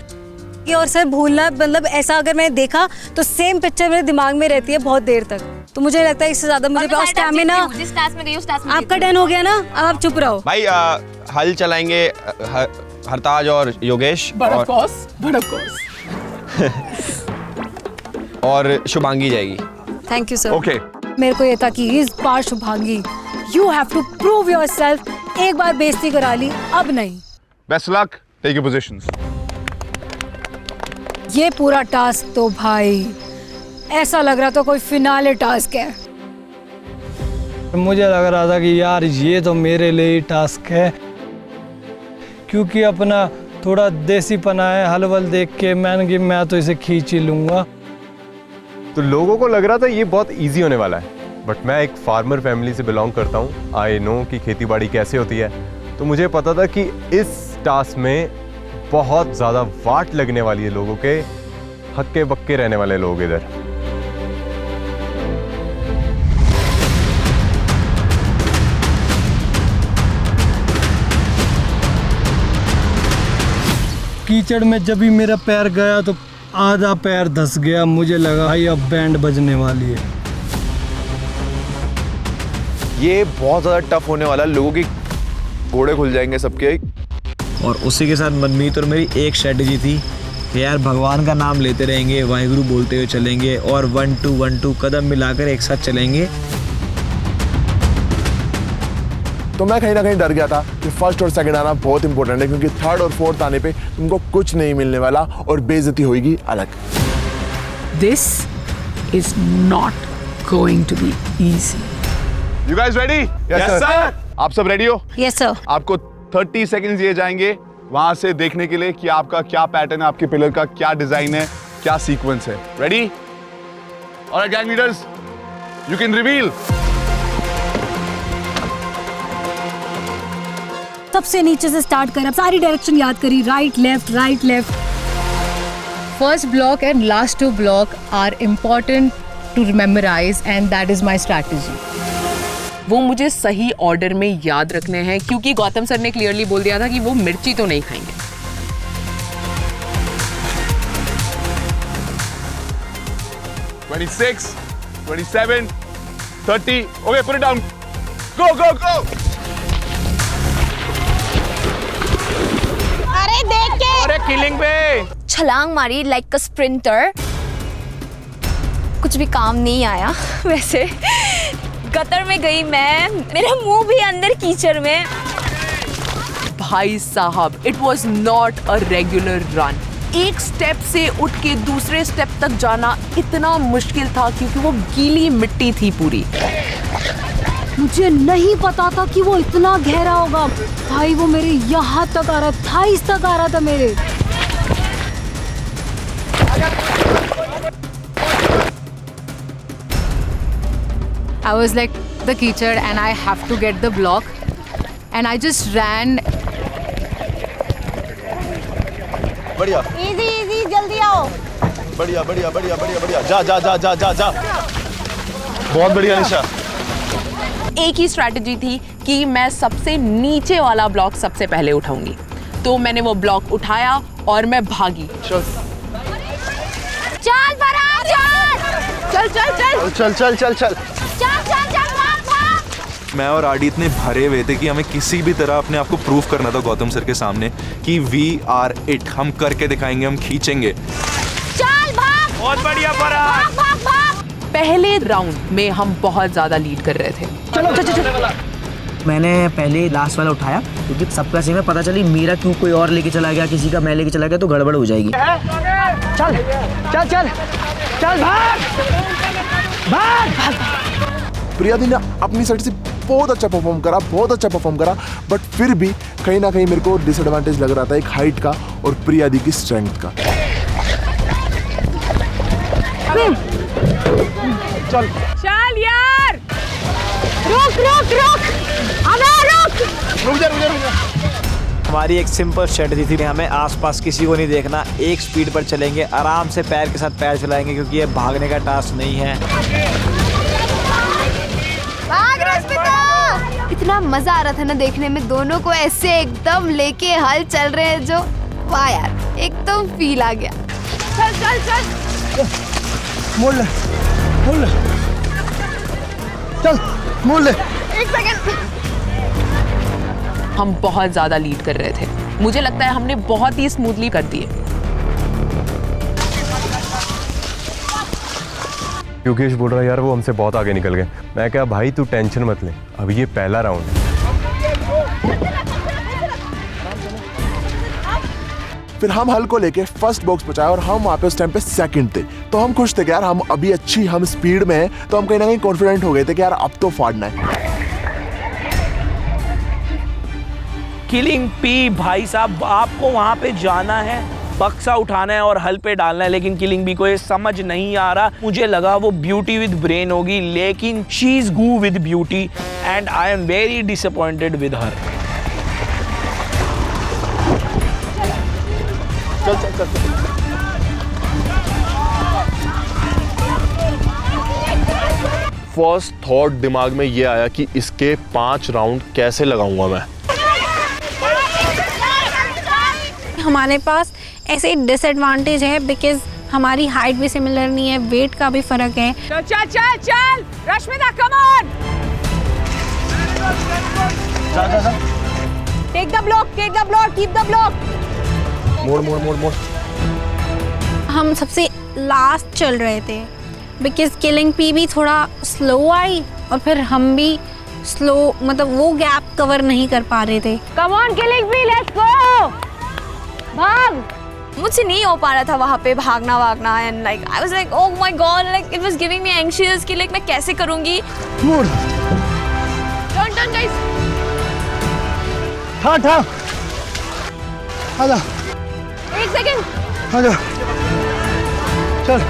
और सर भूलना मतलब ऐसा अगर मैंने देखा तो सेम पिक्चर मेरे दिमाग में रहती है बहुत देर तक, तो मुझे लगता है इससे ज़्यादा मुझे स्टैमिना। आपका डन हो गया ना, अब आप चुप रहो। भाई हल चलाएंगे हरताज और योगेश और शुभांगी जाएगी। Thank you sir. ओके। मेरे को ये था कि इस बार Shubhangi you have to prove yourself. एक बार बेइज्जती करा ली, अब नहीं। Best luck, take your positions. ये पूरा टास्क तो भाई ऐसा लग रहा था कोई फिनाले टास्क है। मुझे लग रहा था कि यार ये तो मेरे लिए ही टास्क है, क्योंकि अपना थोड़ा देसी पना है, हलवल देख के मैंने कि मैं तो इसे खींच ही लूँगा। तो लोगों को लग रहा था ये बहुत इजी होने वाला है, बट मैं एक फार्मर फैमिली से बिलोंग करता हूँ। आई नो कि खेती बाड़ी कैसे होती है, तो मुझे पता था कि इस टास्क में बहुत ज़्यादा वाट लगने वाली है लोगों के, हक्के बक्के रहने वाले लोग इधर। कीचड़ में जब भी मेरा पैर गया तो आधा पैर धंस गया। मुझे लगा भाई अब बैंड बजने वाली है। ये बहुत ज़्यादा टफ होने वाला है, लोगों की घोड़े खुल जाएंगे सबके। और उसी के साथ मनमीत और मेरी एक स्ट्रेटजी थी कि यार भगवान का नाम लेते रहेंगे, वाहिगुरु बोलते हुए चलेंगे और 1-2-1-2 कदम मिलाकर एक साथ चलेंगे। तो मैं कहीं ना कहीं डर गया था कि फर्स्ट और सेकंड आना बहुत इंपॉर्टेंट है, क्योंकि थर्ड और फोर्थ आने पे तुमको कुछ नहीं मिलने वाला और बेइज्जती होगी अलग। This is not going to be easy. You guys ready? Yes, sir. आप सब रेडी हो? Yes, sir. आपको 30 सेकंड्स दिए जाएंगे वहां से देखने के लिए कि आपका क्या पैटर्न है, आपके पिलर का क्या डिजाइन है, क्या सीक्वेंस है। रेडी? और gang leaders, you can reveal. सबसे नीचे से स्टार्ट कर, अब सारी डायरेक्शन याद करी, right left. First block and last two block are important to memorize and that is my strategy. वो मुझे सही ऑर्डर में याद रखने हैं, क्योंकि गौतम सर ने क्लियरली बोल दिया था कि वो मिर्ची तो नहीं खाएंगे। 26, 27, 30. Okay, put it down. Go. अरे देख के, अरे किलिंग पे छलांग मारी लाइक अ स्प्रिंटर। कुछ भी काम नहीं आया। वैसे गटर में गई मैं, मेरा मुंह भी अंदर कीचड़ में। भाई साहब, it was not a regular run. एक स्टेप से उठ के दूसरे स्टेप तक जाना इतना मुश्किल था क्योंकि वो गीली मिट्टी थी पूरी। मुझे नहीं पता था कि वो इतना गहरा होगा भाई। वो मेरे यहाँ तक आ रहा था, इस तक आ रहा था मेरे। I was like the कीचड़ and I have to get the block and I just ran. बढ़िया। इजी जल्दी आओ। बढ़िया। जा। बहुत बढ़िया निशा। एक ही स्ट्रैटेजी थी कि मैं सबसे नीचे वाला ब्लॉक सबसे पहले उठाऊंगी, तो मैंने वो ब्लॉक उठाया और मैं भागी। चल फरहान चल। मैं और आडी इतने भरे हुए थे कि हमें किसी भी तरह अपने आप को प्रूव करना था गौतम सर के सामने कि वी आर इट, हम करके दिखाएंगे, हम खींचेंगे। चल भाग। बहुत बढ़िया फरहान। भाग। पहले राउंड में हम बहुत ज्यादा लीड कर रहे थे। चलो। मैंने पहले लास्ट वाला उठाया क्योंकि सबका सेम है, पता चली मेरा क्यों कोई और लेके चला गया, किसी का मैं लेके चला गया तो गड़बड़ हो जाएगी। चल भाग। प्रिया दी ने अपनी साइड से बहुत अच्छा परफॉर्म करा, बट फिर भी कहीं ना कहीं मेरे को डिसएडवांटेज लग रहा था, एक हाइट का और प्रिया दी की स्ट्रेंथ का। चल यार, रुक जा। हमारी एक सिंपल स्ट्रेटजी थी, हमें आसपास किसी को नहीं देखना, एक स्पीड पर चलेंगे, आराम से पैर के साथ पैर चलाएंगे क्योंकि ये भागने का टास्क नहीं है। इतना मजा आ रहा था ना देखने में, दोनों को ऐसे एकदम लेके हल चल रहे हैं जो, वाह यार एकदम फील आ गया। चल मोड़ ले। चल मोड़ ले। एक सेकंड। हम बहुत ज्यादा लीड कर रहे थे, मुझे लगता है हमने बहुत ही स्मूथली कर दिए। योगेश बोल रहा है यार वो हमसे बहुत आगे निकल गए। मैं कहा भाई तू टेंशन मत ले, अभी ये पहला राउंड है। फिर हम हल को लेके फर्स्ट बॉक्स पहुंचाए और हम वहां पे उस टाइम पे सेकंड थे। तो हम खुश थे कि यार हम अभी अच्छी हम स्पीड में हैं, तो हम कहीं ना कहीं कॉन्फिडेंट हो गए थे कि यार अब तो फाड़ना है। किलिंग पी भाई साहब, आपको वहां पे जाना है, बक्सा उठाना है और हल पे डालना है, लेकिन किलिंग बी को ये समझ नहीं आ रहा। मुझे लगा वो ब्यूटी विद ब्रेन होगी, लेकिन she is good with beauty and I am very disappointed with her. चल चल चल फर्स्ट थॉट दिमाग में ये आया कि इसके 5 राउंड कैसे लगाऊंगा मैं। हमारे पास ऐसे डिसएडवांटेज है बिकॉज हमारी हाइट भी सिमिलर नहीं है, वेट का भी फर्क है। चल चल चल चल Rashmita, come on, take the block, keep the block. मोड़ मोड़ मोड़ मोड़। हम सबसे लास्ट चल रहे थे बिकॉज किलिंग पी भी थोड़ा स्लो आई और फिर हम भी स्लो, मतलब वो गैप कवर नहीं कर पा रहे थे। Come on killing P, let's go, भाग। मुझसे नहीं हो पा रहा था वहाँ पे भागना and like I was like oh my God, like it was giving me anxious कि लाइक मैं कैसे करूँगी। टर्न गाइस, ठा आजा, एक सेकंड, आजा, चल।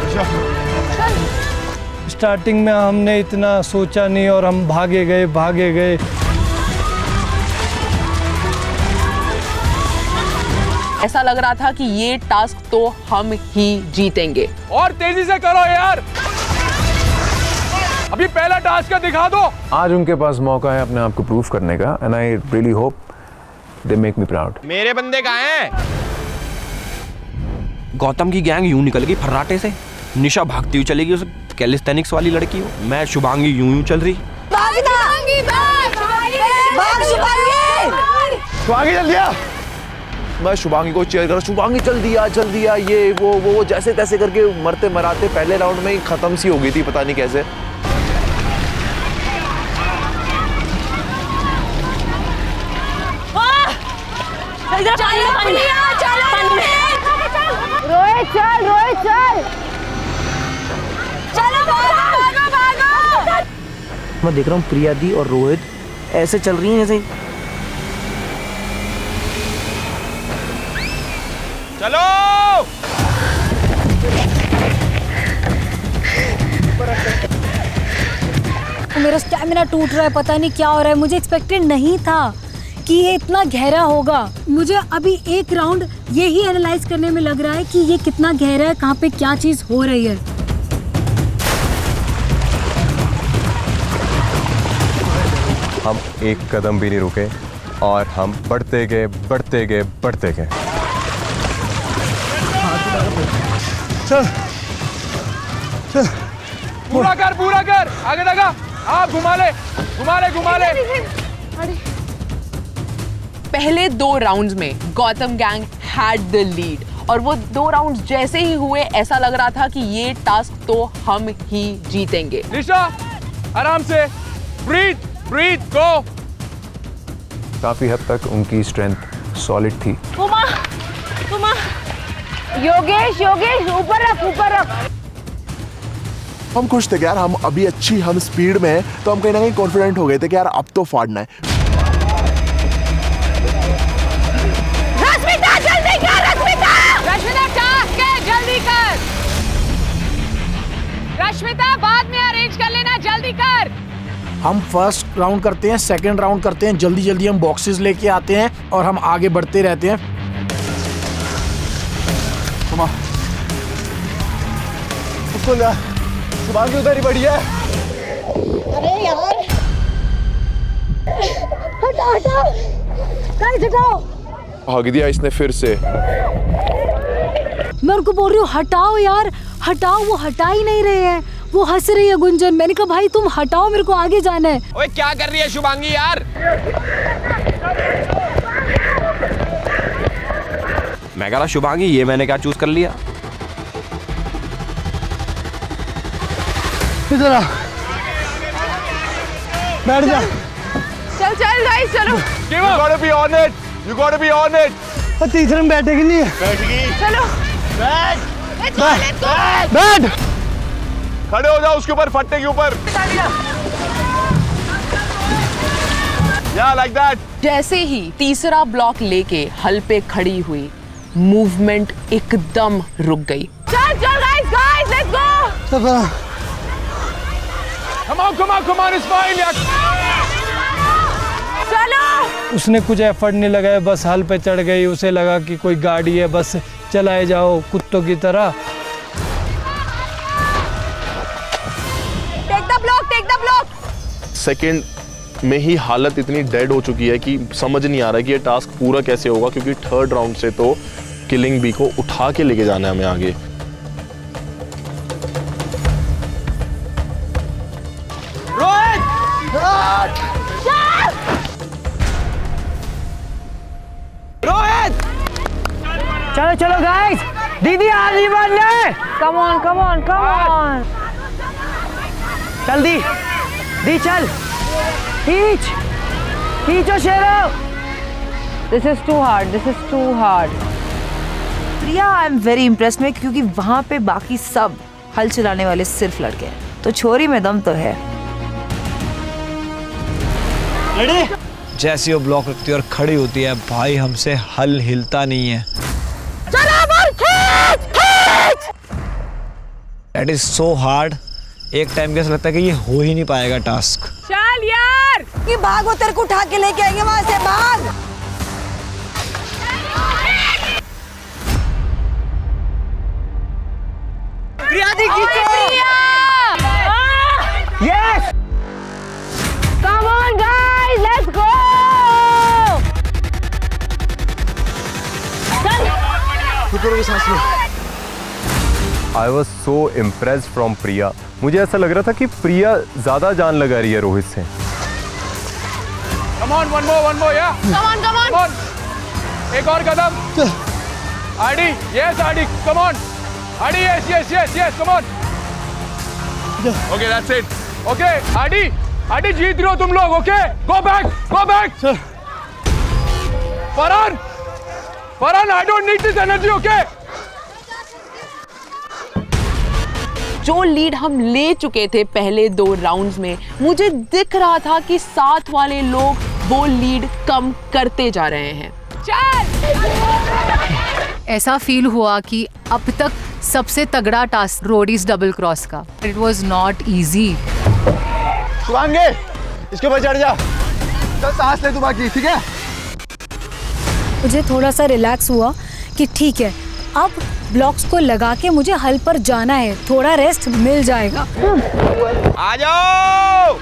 स्टार्टिंग में हमने इतना सोचा नहीं और हम भागे गए। ऐसा लग रहा था कि ये टास्क तो हम ही जीतेंगे। और तेजी से करो यार, अभी पहला टास्क दिखा दो। आज उनके पास मौका है अपने आप को प्रूव करने का and I really hope they make me proud. मेरे बंदे कहाँ हैं? गौतम की गैंग यूं निकल गई फर्राटे से, निशा भागती हुई चलेगी, उस कैलिस्थेनिक्स वाली लड़की हो, मैं शुभांगी यूं चल रही। शुभांगी जल्दी आ। मैं शुभांगी को चेयर कर, शुभांगी जल्दी आ, ये वो जैसे तैसे करके मरते मराते पहले राउंड में ही खत्म सी हो गई थी, पता नहीं कैसे। रोहित चल, चलो भागो। मैं देख रहा हूँ प्रिया दी और रोहित ऐसे चल रही हैं जैसे। चलो मेरा स्टैमिना टूट रहा है, पता नहीं क्या हो रहा है। मुझे एक्सपेक्टेड नहीं था कि ये इतना गहरा होगा। मुझे अभी एक राउंड यही एनालाइज करने में लग रहा है कि ये कितना गहरा है, कहाँ पे क्या चीज हो रही है। हम एक कदम भी नहीं रुके और हम बढ़ते गए। चल पूरा कर, आगे लगा, आप घुमा ले। पहले 2 राउंड्स में Gautam gang had the lead और वो 2 राउंड्स जैसे ही हुए ऐसा लग रहा था कि ये टास्क तो हम ही जीतेंगे। निशा आराम से, ब्रीथ, गो। काफी हद तक उनकी स्ट्रेंथ सॉलिड थी। उमा, योगेश, ऊपर रख। हम खुश थे कि यार हम अभी अच्छी हम स्पीड में हैं, तो हम कहीं ना कहीं कॉन्फिडेंट हो गए थे कि यार अब तो फाड़ना है। रश्मिता जल्दी कर, रश्मिता टास्क है, जल्दी कर। रश्मिता बाद में अरेंज कर लेना, जल्दी कर। हम फर्स्ट राउंड करते हैं, सेकंड राउंड करते हैं, जल्दी हम बॉक्सेस लेके आते हैं और हम आगे बढ़ते रहते हैं। उसको ले, शुभांगी उधर ही बढ़ी है। अरे यार, हटाओ, भाग दिया इसने फिर से। मैं उनको बोल रही हूँ हटाओ यार, हटाओ। वो हटा ही नहीं रहे हैं, वो हंस रही है गुंजन। मैंने कहा भाई तुम हटाओ, मेरे को आगे जाना है। ओए क्या कर रही है शुभांगी यार? मैं कह रहा शुभांगी, ये मैंने क्या चूज कर लिया? इधर आ, बैठ जा। चल गाइस, चलो। You gotta be on it. तीसरे में बैठेगी नहीं। बैठ गई। चलो। बैठ। बैठ, खड़े हो जाओ उसके ऊपर, फट्टे के ऊपर। या लाइक दैट। जैसे ही तीसरा ब्लॉक लेके हल पे खड़ी हुई, मूवमेंट एकदम रुक गई। चल चल guys let's go. Come on, it's fine यार। चलो। उसने कुछ एफर्ट नहीं लगाया, बस हल पे चढ़ गई। उसे लगा कि कोई गाड़ी है, बस चलाए जाओ कुत्तों की तरह। Take the block. सेकंड में ही हालत इतनी डेड हो चुकी है कि समझ नहीं आ रहा है कि ये टास्क पूरा कैसे होगा, क्योंकि थर्ड राउंड से तो किलिंग बी को उठा के लेके जाना है हमें आगे। चलो चलो गाइस, दीदी आगे बढ़ने। Come on. चल दी चल, खींचो शेरो। This is too hard. Priya, I am very impressed में, क्योंकि वहाँ पे बाकी सब हल चलाने वाले सिर्फ लड़के हैं, तो छोरी में दम तो है। जैसी वो ब्लॉक रखती है और खड़ी होती है, भाई हमसे हल हिलता नहीं है। That is so hard। एक टाइम के ऐसा लगता है कि ये हो ही नहीं पाएगा टास्क। चल यार, कि भागो, तेरे को उठा के लेके आएंगे वहां से, भाग। प्रिया दी खींचो। Yes, come on guys, let's go. सांस लो। I was so impressed from Priya. मुझे ऐसा लग रहा था कि प्रिया ज्यादा जान लगा रही है रोहित से। Come on, one more, yeah. Come on. एक और कदम। आडी, yes, आडी, come on. आडी, yes, come on. Okay, that's it. Okay, आडी जीत रहे हो तुम लोग, okay? Go back. Farhan, I don't need this energy, okay? जो लीड हम ले चुके थे पहले 2 राउंड्स में, मुझे दिख रहा था कि साथ वाले लोग वो लीड कम करते जा रहे हैं। ऐसा फील हुआ कि अब तक सबसे तगड़ा टास्क रोडीज डबल क्रॉस का। It was not easy. Shubhangi, इसके ऊपर चढ़ जा। चल सांस ले तू बाकी, ठीक है? मुझे थोड़ा सा रिलैक्स हुआ कि ठीक है, अब ब्लॉक्स को लगा के मुझे हल पर जाना है, थोड़ा रेस्ट मिल जाएगा। आ जाओ।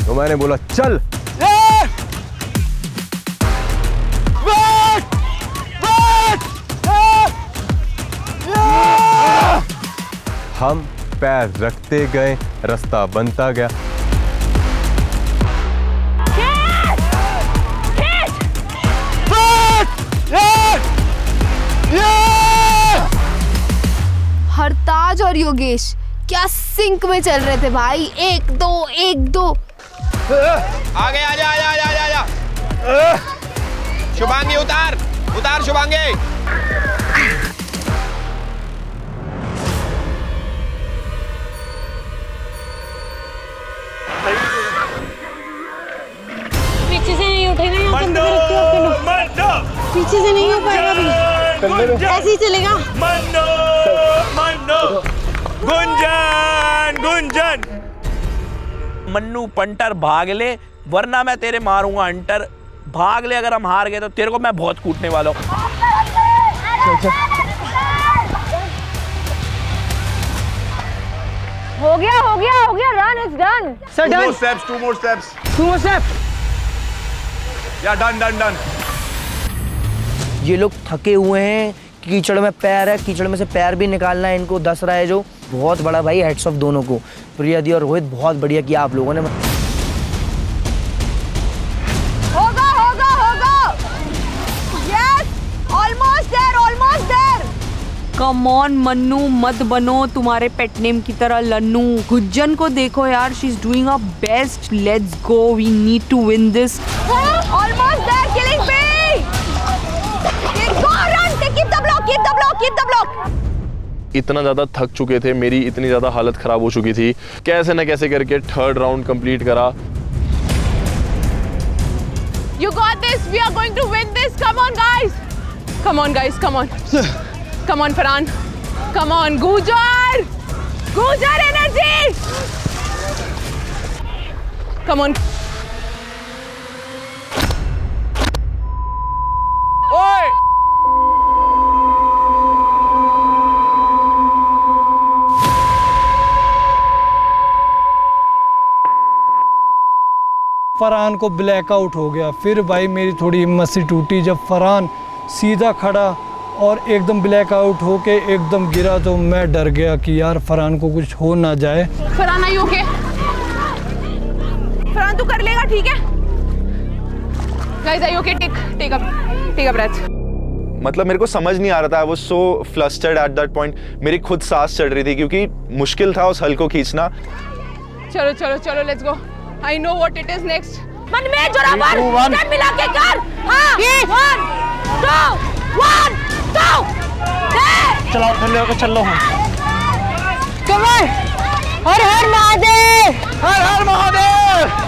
तो मैंने बोला चल। हम पैर रखते गए, रास्ता बनता गया। हरताज और योगेश क्या सिंक में चल रहे थे भाई। 1-2 आगे आजा। शुभांगी उतार शुभांगी। पीछे से नहीं उठेगा, यहाँ पे अंदर रखते हो। पीछे से नहीं हो पाएगा अभी, ऐसे ही चलेगा। गुंजन। मन्नू पंटर भाग ले, वरना मैं तेरे मारूंगा अंटर। भाग ले, अगर हम हार गए तो तेरे को मैं बहुत कूटने वाला हूँ। हो गया, run is done. Two more steps. Yeah, done. ये लोग थके हुए हैं, कीचड़ में पैर है, कीचड़ में से पैर भी निकालना है इनको, दस रहा है जो। बहुत बड़ा भाई हेड्स ऑफ दोनों को। प्रिया दी और रोहित, बहुत बढ़िया किया आप लोगों ने। होगा। Yes, almost there. Come on Mannu, मत बनो तुम्हारे पेट नेम की तरह लन्नू। गुज्जन को देखो यार, she is doing her best. Let's go, we need to win this. Almost there, killing be. keep the block, keep the block. इतना ज़्यादा थक चुके थे, मेरी इतनी ज़्यादा हालत ख़राब हो चुकी थी, कैसे ना कैसे करके थर्ड राउंड कंप्लीट करा। You got this. We are going to win this. Come on, guys. Come on, guys. Come on. Come on, Farhan. Come on, Gujar. Gujar energy. Come on. Oi! Farhan को ब्लैकआउट हो गया। फिर भाई मेरी थोड़ी हिम्मत सी टूटी जब फरहान सीधा खड़ा और एकदम ब्लैकआउट होके एकदम गिरा, तो मैं डर गया कि यार फरहान को कुछ हो ना जाए। Farhan, are you okay? Farhan तू कर लेगा, ठीक है? Guys, are you okay? Take a breath. मतलब मेरे को समझ नहीं आ रहा था, I was so flustered at that point. मेरी खुद सांस चढ़ रही थी क्योंकि मुश्किल था उस हल को खींचना। चलो चलो चलो, let's go. I know what it is next. मन में जोरावर स्टेप मिला के कर। हाँ, 1 2 1 2 चलो चलो चलो Come on. हर हर महादेव, हर हर महादेव।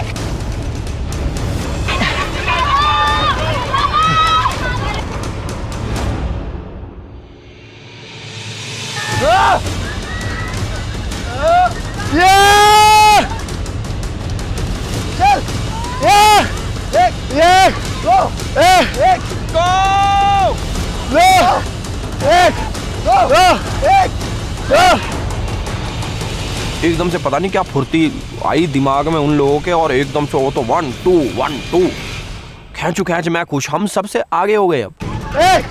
एकदम से पता नहीं क्या फुर्ती आई दिमाग में उन लोगों के, और एकदम से वो तो 1 2 1 2 खींच मैं खुश, हम सबसे आगे हो गए अब। 1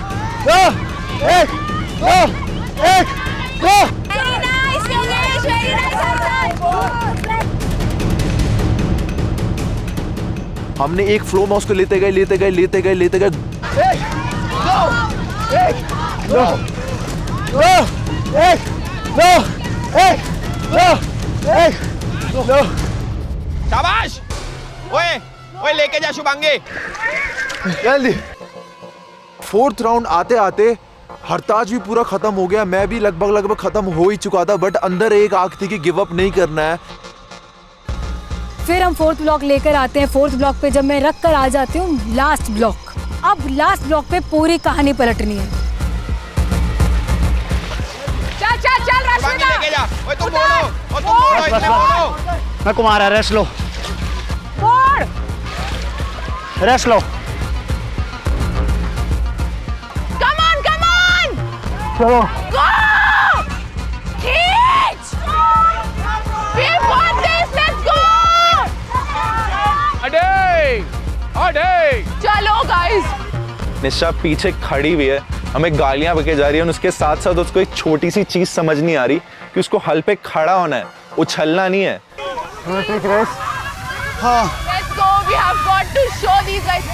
2 1 2 1 2। हमने एक फ्लो में उसको लेते गए। 1 2 1 2 1 2 1 2 1 2। शाबाश। ओए लेके जा शुभांगी जल्दी। फोर्थ राउंड आते आते हरताज भी पूरा खत्म हो गया, मैं भी लगभग खत्म हो ही चुका था, बट अंदर एक आग थी कि गिव अप नहीं करना है। फिर हम फोर्थ ब्लॉक लेकर आते हैं। फोर्थ ब्लॉक पे जब मैं रख कर आ जाती हूँ लास्ट ब्लॉक। अब लास्ट ब्लॉक पे पूरी कहानी पलटनी है। चल शुभांगी लेके जा। ओए तुम मोड़ो, इसमें मोड़ो। मैं कुमार है, रेस्ट लो, मोड़, रेस्ट लो। Come on. चलो Go! Teach! We want this, let's go! अडे! चलो guys! निशा पीछे खड़ी हुई है, हमें गालियां बके जा रही है, और उसके साथ साथ उसको एक छोटी सी चीज समझ नहीं आ रही कि उसको हल पे खड़ा होना है, उछलना नहीं है। हाँ। Let's go, we have got to show these guys.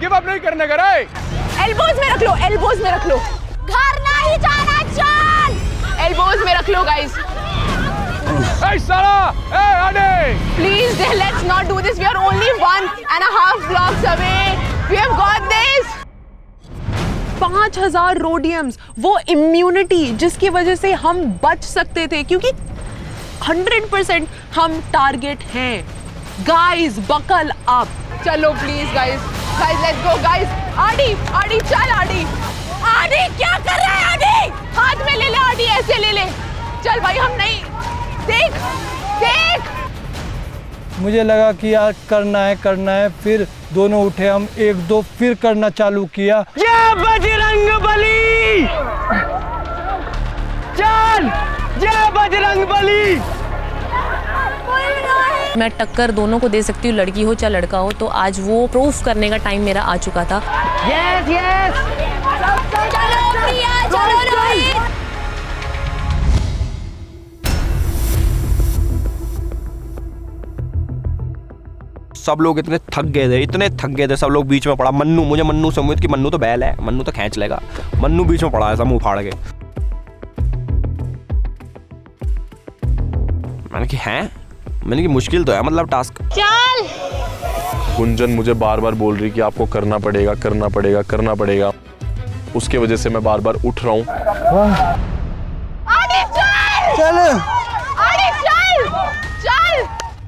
Give up नहीं करने का रे। Elbows में रख लो। घर नहीं जाना, चल। Elbows में रख लो guys. Please, let's not do this. We are only 1.5 blocks away. We have got this. 5000 रोडियम्स, वो इम्यूनिटी जिसकी वजह से हम बच सकते थे, क्योंकि 100% हम टारगेट हैं। Guys buckle up. चलो please guys, let's go guys. Aadi चल। आडी क्या कर रहा है? आडी हाथ में ले ले, आडी ऐसे ले ले। चल भाई, हम नहीं। देख मुझे लगा कि यार करना है। फिर दोनों उठे, हम 1 2 फिर करना चालू किया। जय बजरंगबली, चल जय बजरंगबली। मैं टक्कर दोनों को दे सकती हूँ, लड़की हो चाहे लड़का हो, तो आज वो प्रूफ करने का टाइम मेरा आ चुका था। यस चलो प्रिया, चलो रोहित। सब लोग इतने थक गए थे, सब लोग बीच में पड़ा। मुझे मन्नू से उम्मीद कि मन्नू तो बैल है, मन्नू तो खींच लेगा। मन्नू बीच में पड़ा है, सब मुंह फाड़ के। मैंने कि मुश्किल तो है, मतलब टास्क। चल गुंजन मुझे बार बार बोल रही कि आपको करना पड़ेगा करना पड़ेगा करना पड़ेगा, उसके वजह से मैं बार बार उठ रहा हूँ। चल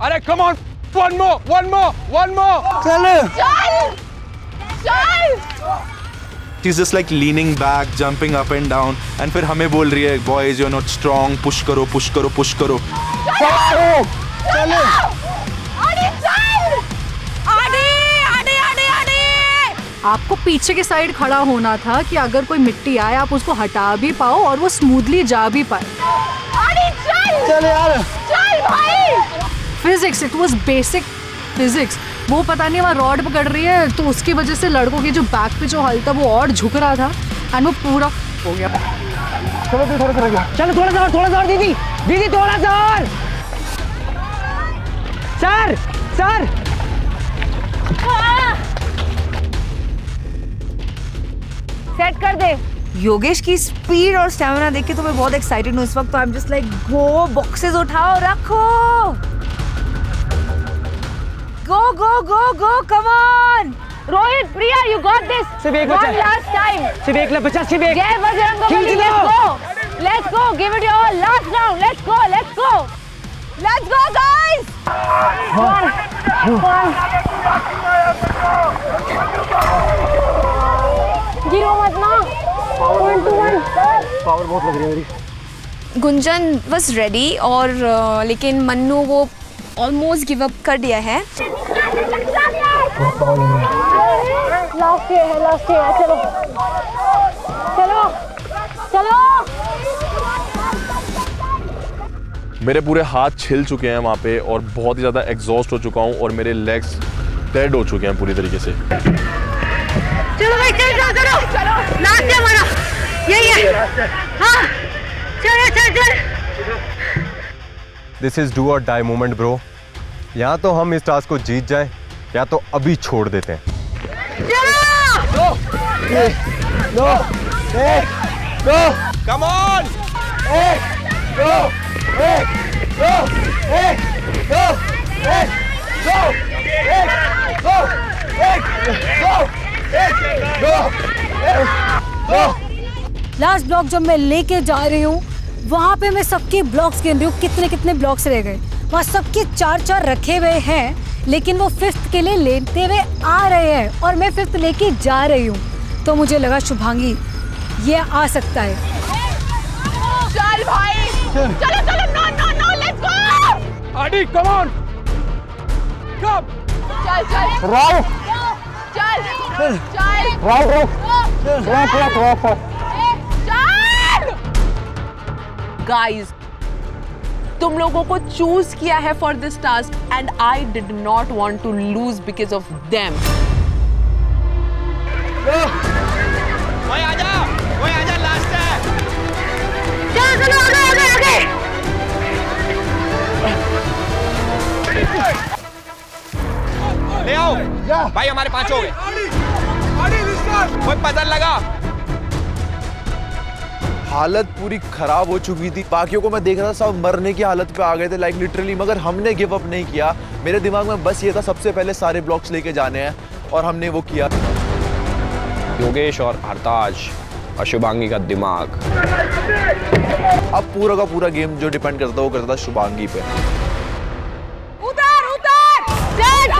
अरे कम ऑन, वन मोर चल। She's just like leaning back, jumping up and down, and फिर हमें बोल रही है boys you're not strong, push करो push करो push करो। आपको पीछे के साइड खड़ा होना था कि अगर कोई मिट्टी आए आप उसको हटा भी पाओ और वो स्मूथली जा भी पाए। चल यार चल भाई। Physics, it was basic physics. वो पता नहीं वहाँ रॉड पकड़ रही है तो उसकी वजह से लड़कों के जो बैक पे जो हल था वो और झुक रहा था एंड वो पूरा हो गया। चलो तू थोड़ा सा, चलो थोड़ा सा और दीदी थोड़ा सा और। सर सेट कर दे। योगेश की स्पीड और स्टैमिना देख के तो मैं बहुत एक्साइटेड हूँ इस वक्त। तो I am just like go, boxes उठाओ रखो, go, come on! Rohit, Priya, you got this. सिर्फ एक बचा। One last time. सिर्फ एक बचा, सिर्फ एक। Yeah, Bajrangbali, let's go, give it your all. Last round, let's go, guys. One. गिरो मत ना। 1 to 1. पावर बहुत लग रही है मेरी। गुंजन was ready और लेकिन मन्नू वो ऑलमोस्ट गिव अप कर दिया है। लास्ट है चलो। मेरे पूरे हाथ छिल चुके हैं वहाँ पे और बहुत ही ज़्यादा एग्जॉस्ट हो चुका हूँ और मेरे लेग्स डेड हो चुके हैं पूरी तरीके से। चलो भाई चलो लास्ट है हमारा, यही है। हाँ चल। दिस इज डू और डाई मोमेंट ब्रो। या तो हम इस टास्क को जीत जाएं या तो अभी छोड़ देते हैं। दो कम ऑन, लास्ट ब्लॉक जब मैं लेके जा रही हूँ वहाँ पे मैं सबके ब्लॉक्स गिन रही हूँ, कितने ब्लॉक्स रह गए। वहाँ सबके 4 रखे हुए हैं लेकिन वो 5th के लिए लेते हुए आ रहे हैं और मैं 5th लेके जा रही हूँ। तो मुझे लगा शुभांगी ये आ सकता है। चल भाई चलो नो लेट्स गो। आदि कम ऑन, कम चल राव गाइस, तुम लोगों को चूज किया है for this task and I did not want to lose because of them. कोई आजा लास्ट है। चलो आगे। ले आओ भाई, हमारे 5 हो गए। कोई पता लगा? हालत पूरी खराब हो चुकी थी। बाकियों को मैं देख रहा था सब मरने की हालत पे आ गए थे लाइक लिटरली, मगर हमने गिव अप नहीं किया। मेरे दिमाग में बस ये था सबसे पहले सारे ब्लॉक्स लेके जाने हैं और हमने वो किया। योगेश और हरताज और शुभांगी का दिमाग। अब पूरा का पूरा गेम जो डिपेंड करता वो करता था शुभांगी पे। उधर चल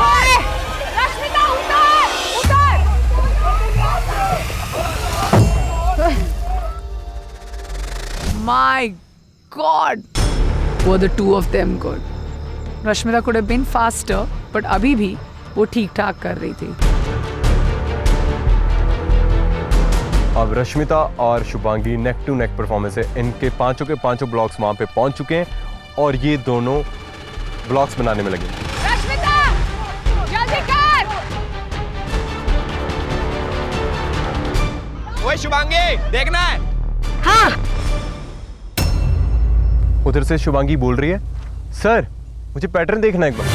रश्मिता उधर। My God, were the two of them good? Rashmita could have been faster, but अभी भी वो ठीक ठाक कर रही थी। अब रश्मिता और Shubhangi neck to neck performance है। इनके पांचों के पांचों ब्लॉक्स वहां पे पहुंच चुके हैं और ये दोनों ब्लॉक्स बनाने में लगे। रश्मिता जल्दी कर। ओए शुभांगी देखना है। हाँ। उधर से शुभांगी बोल रही है, सर मुझे पैटर्न देखना एक बार।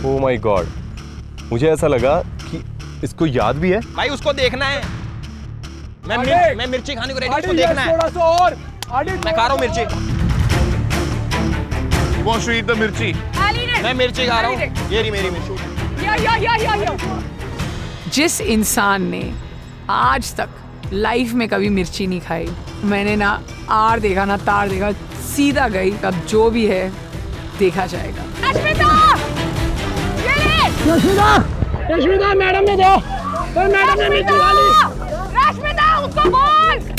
ओह माय गॉड, मुझे ऐसा लगा कि इसको याद भी है। भाई उसको देखना है। मैं मिर्ची खाने को रेडी, उसको देखना है। थोड़ा सा और मैं खा रहा हूँ मिर्ची। Wants to eat the मिर्ची। मैं मिर्ची खा रहा हूँ। ये रही मेरी मिर्ची। जिस इंसान ने आज तक लाइफ में कभी मिर्ची नहीं खाई, मैंने ना आर देखा ना तार देखा, सीधा गई। अब जो भी है देखा जाएगा। रश्मिता मैडम ने दो, पर मैडम ने मिर्ची डाली। रश्मिता उसको बोल।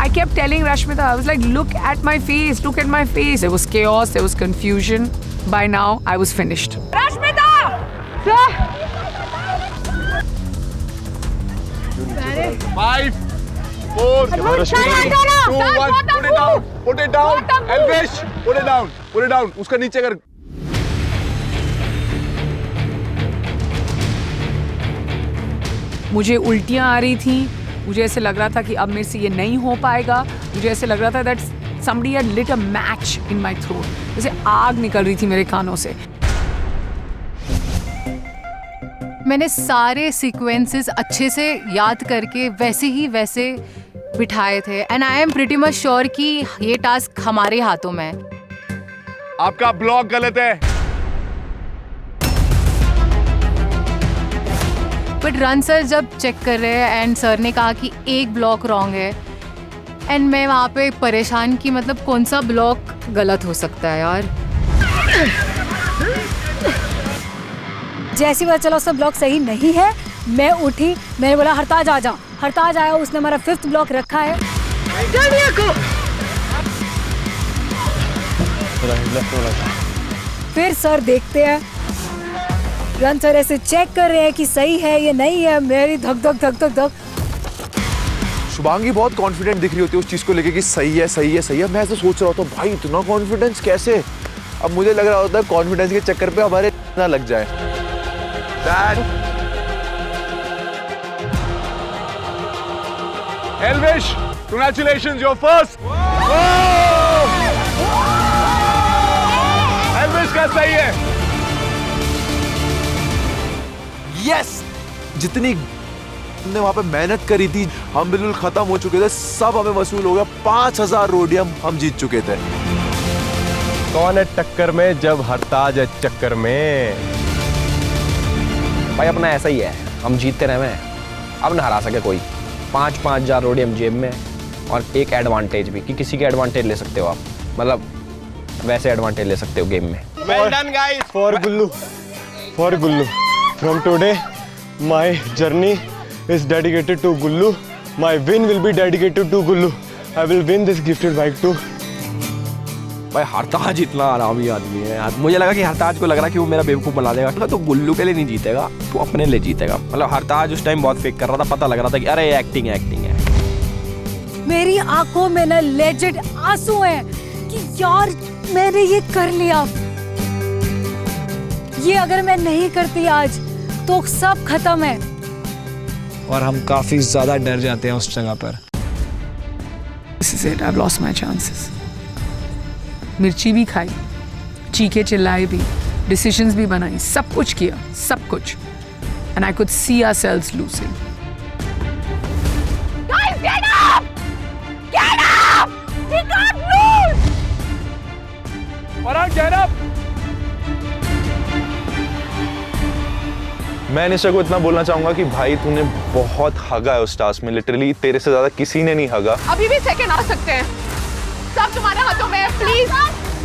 I kept telling Rashmita, I was like, look at my face, look at my face. There was chaos, there was confusion. By now, I was finished. Rashmita! 5, 4, 3, 2, 1, put it down, put it down, Elvish, put it down, put it down. उसका नीचे कर। मुझे उल्टियां आ रही थी, मुझे ऐसे लग रहा था कि अब मेरे से ये नहीं हो पाएगा, मुझे ऐसे लग रहा था that somebody had lit a match in my throat, जैसे आग निकल रही थी मेरे कानों से। मैंने सारे सीक्वेंसेस अच्छे से याद करके वैसे बिठाए थे and I am pretty much sure कि ये टास्क हमारे हाथों में है। आपका ब्लॉक गलत है। बट रन सर जब चेक कर रहे हैं एंड सर ने कहा कि एक ब्लॉक रॉन्ग है एंड मैं वहाँ पे परेशान कि मतलब कौन सा ब्लॉक गलत हो सकता है यार। जैसी बात चला उसका ब्लॉक सही नहीं है, मैं उठी, मैंने बोला हरताज आ जा। हरताज आया, उसने हमारा 5th ब्लॉक रखा है। फिर सर देखते हैं, रन सर ऐसे चेक कर रहे हैं कि सही है ये नहीं है। मेरी धक धक धक धक धक। शुभांगी बहुत कॉन्फिडेंट दिख रही होती है उस चीज को लेके कि सही है सही है सही है। मैं ऐसे सोच रहा होता भाई इतना कॉन्फिडेंस कैसे। अब मुझे लग रहा होता है कॉन्फिडेंस के चक्कर पे हमारे ना लग जाए। Elvish, congratulations, you're first. Elvish का सही है। यस जितनी हमने वहां पे मेहनत करी थी, हम बिल्कुल खत्म हो चुके थे, सब हमें वसूल हो गया। 5000 रोडियम हम जीत चुके थे। कौन है टक्कर में जब हरताज है चक्कर में। भाई अपना ऐसा ही है, हम जीतते रहे, अब ना हरा सके कोई। 5-5 हजार रोडियम जेब में और एक एडवांटेज भी कि किसी के एडवांटेज ले सकते हो आप, मतलब वैसे एडवांटेज ले सकते हो गेम में। Well done guys. For Gullu. From today, my journey is dedicated to Gullu. My win will be dedicated to Gullu. I will win this gifted bike too. भाई हरताज इतना आरामी आदमी है यार। मुझे लगा कि हरताज को लग रहा कि वो मेरा बेवकूफ़ बना देगा, तो गुल्लू के लिए नहीं जीतेगा, तो अपने लिए जीतेगा। मतलब हरताज उस टाइम बहुत फेक कर रहा था, पता लग रहा था कि अरे एक्टिंग है। मेरी आंखों में ना लेजेंड आंसू हैं कि यार मैंने ये कर लिया। ये अगर मैं नहीं करती आज तो सब खत्म है। और हम काफी ज्यादा डर जाते हैं उस जगह पर। This is it, I've lost my chances. मिर्ची भी खाई, चीखे चिल्लाए भी, डिसीजंस भी बनाई, सब कुछ किया, सब कुछ। And I could see ourselves losing. Guys, get up! Get up! We can't lose! Farhan, get up! मैं निशा को इतना बोलना चाहूंगा कि भाई तूने बहुत हगा है उस टास्क में। लिटरली तेरे से ज्यादा किसी ने नहीं हगा। अभी भी सेकंड आ सकते हैं, सब तुम्हारे हाथों में है। प्लीज,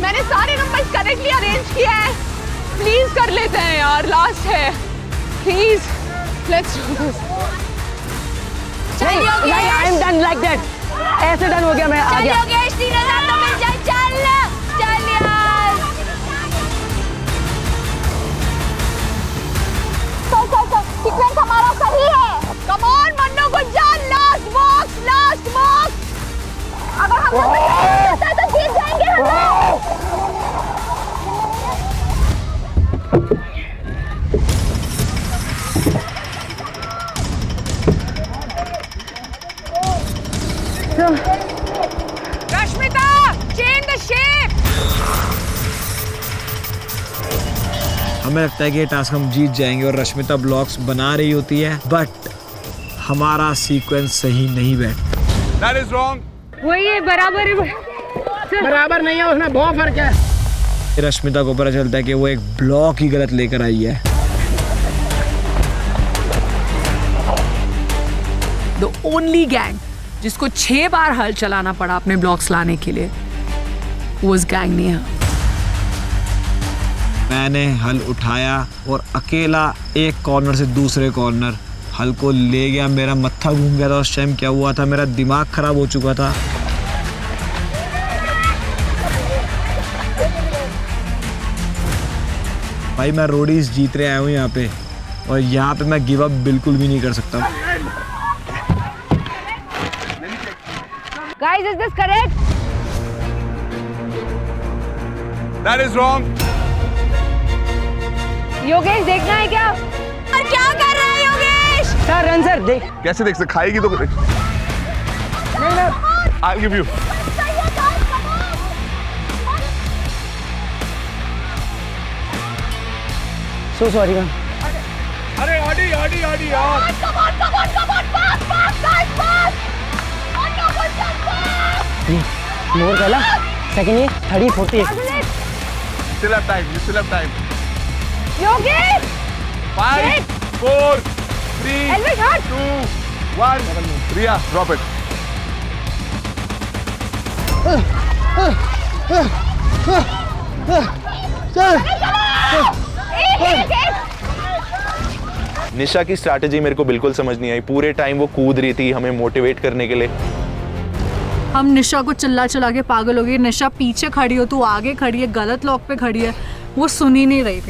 मैंने सारे नंबर्स करेक्टली अरेंज किया है, प्लीज कर लेते हैं यार, लास्ट है, please let's do this. I am done like that. ऐसे डन हो गया, मैं आ गया। चल योगेश, 3000 तो मिल जाए। चल यार, सीक्वेंस हमारा सही है। कम on Mannu Gujjar, last box. अगर हम तो जीत जाएंगे हम। Rashmita, change the shape. हमें लगता है कि ये टास्क हम जीत जाएंगे और रश्मिता ब्लॉक्स बना रही होती है, बट हमारा सीक्वेंस सही नहीं बैठता। That is wrong. वही है, बराबर है। बराबर नहीं है, उसमें बहुत फर्क है। रश्मिता को पता चलता है कि वो एक ब्लॉक ही गलत लेकर आई है। द ओनली गैंग जिसको 6 बार हल चलाना पड़ा अपने ब्लॉक्स लाने के लिए वाज गैंग नेहा। मैंने हल उठाया और अकेला एक कॉर्नर से दूसरे कॉर्नर हल को ले गया। मेरा मत्था घूम गया था उस टाइम। क्या हुआ था, मेरा दिमाग खराब हो चुका था। भाई मैं रोडीज जीतने आया हूँ यहाँ पे, और यहाँ पे मैं गिव अप बिल्कुल भी नहीं कर सकता। Guys, is this correct? That is wrong. Yogesh देखना है क्या? और क्या कर रहा है योगेश? सर रन सर देख। कैसे देख सकते, खाएगी तो देख। I'll give you. So sorry ma'am. अरे आड़ी आड़ी आड़ी यार। Come on, pass, guys, मोर पहला, सेकंड ये, थर्ड ये, फोर्थ ये। Still have time. You still have time. Yogesh 5, 4, 3, 2, 1. Riya, drop it. निशा की स्ट्रैटेजी मेरे को बिल्कुल समझ नहीं आई। पूरे टाइम वो कूद रही थी हमें मोटिवेट करने के लिए। हम निशा को चिल्ला चिल्ला के पागल हो गए। निशा पीछे खड़ी हो, तू आगे खड़ी है, गलत लॉक पे खड़ी है, वो सुन ही नहीं रही थी।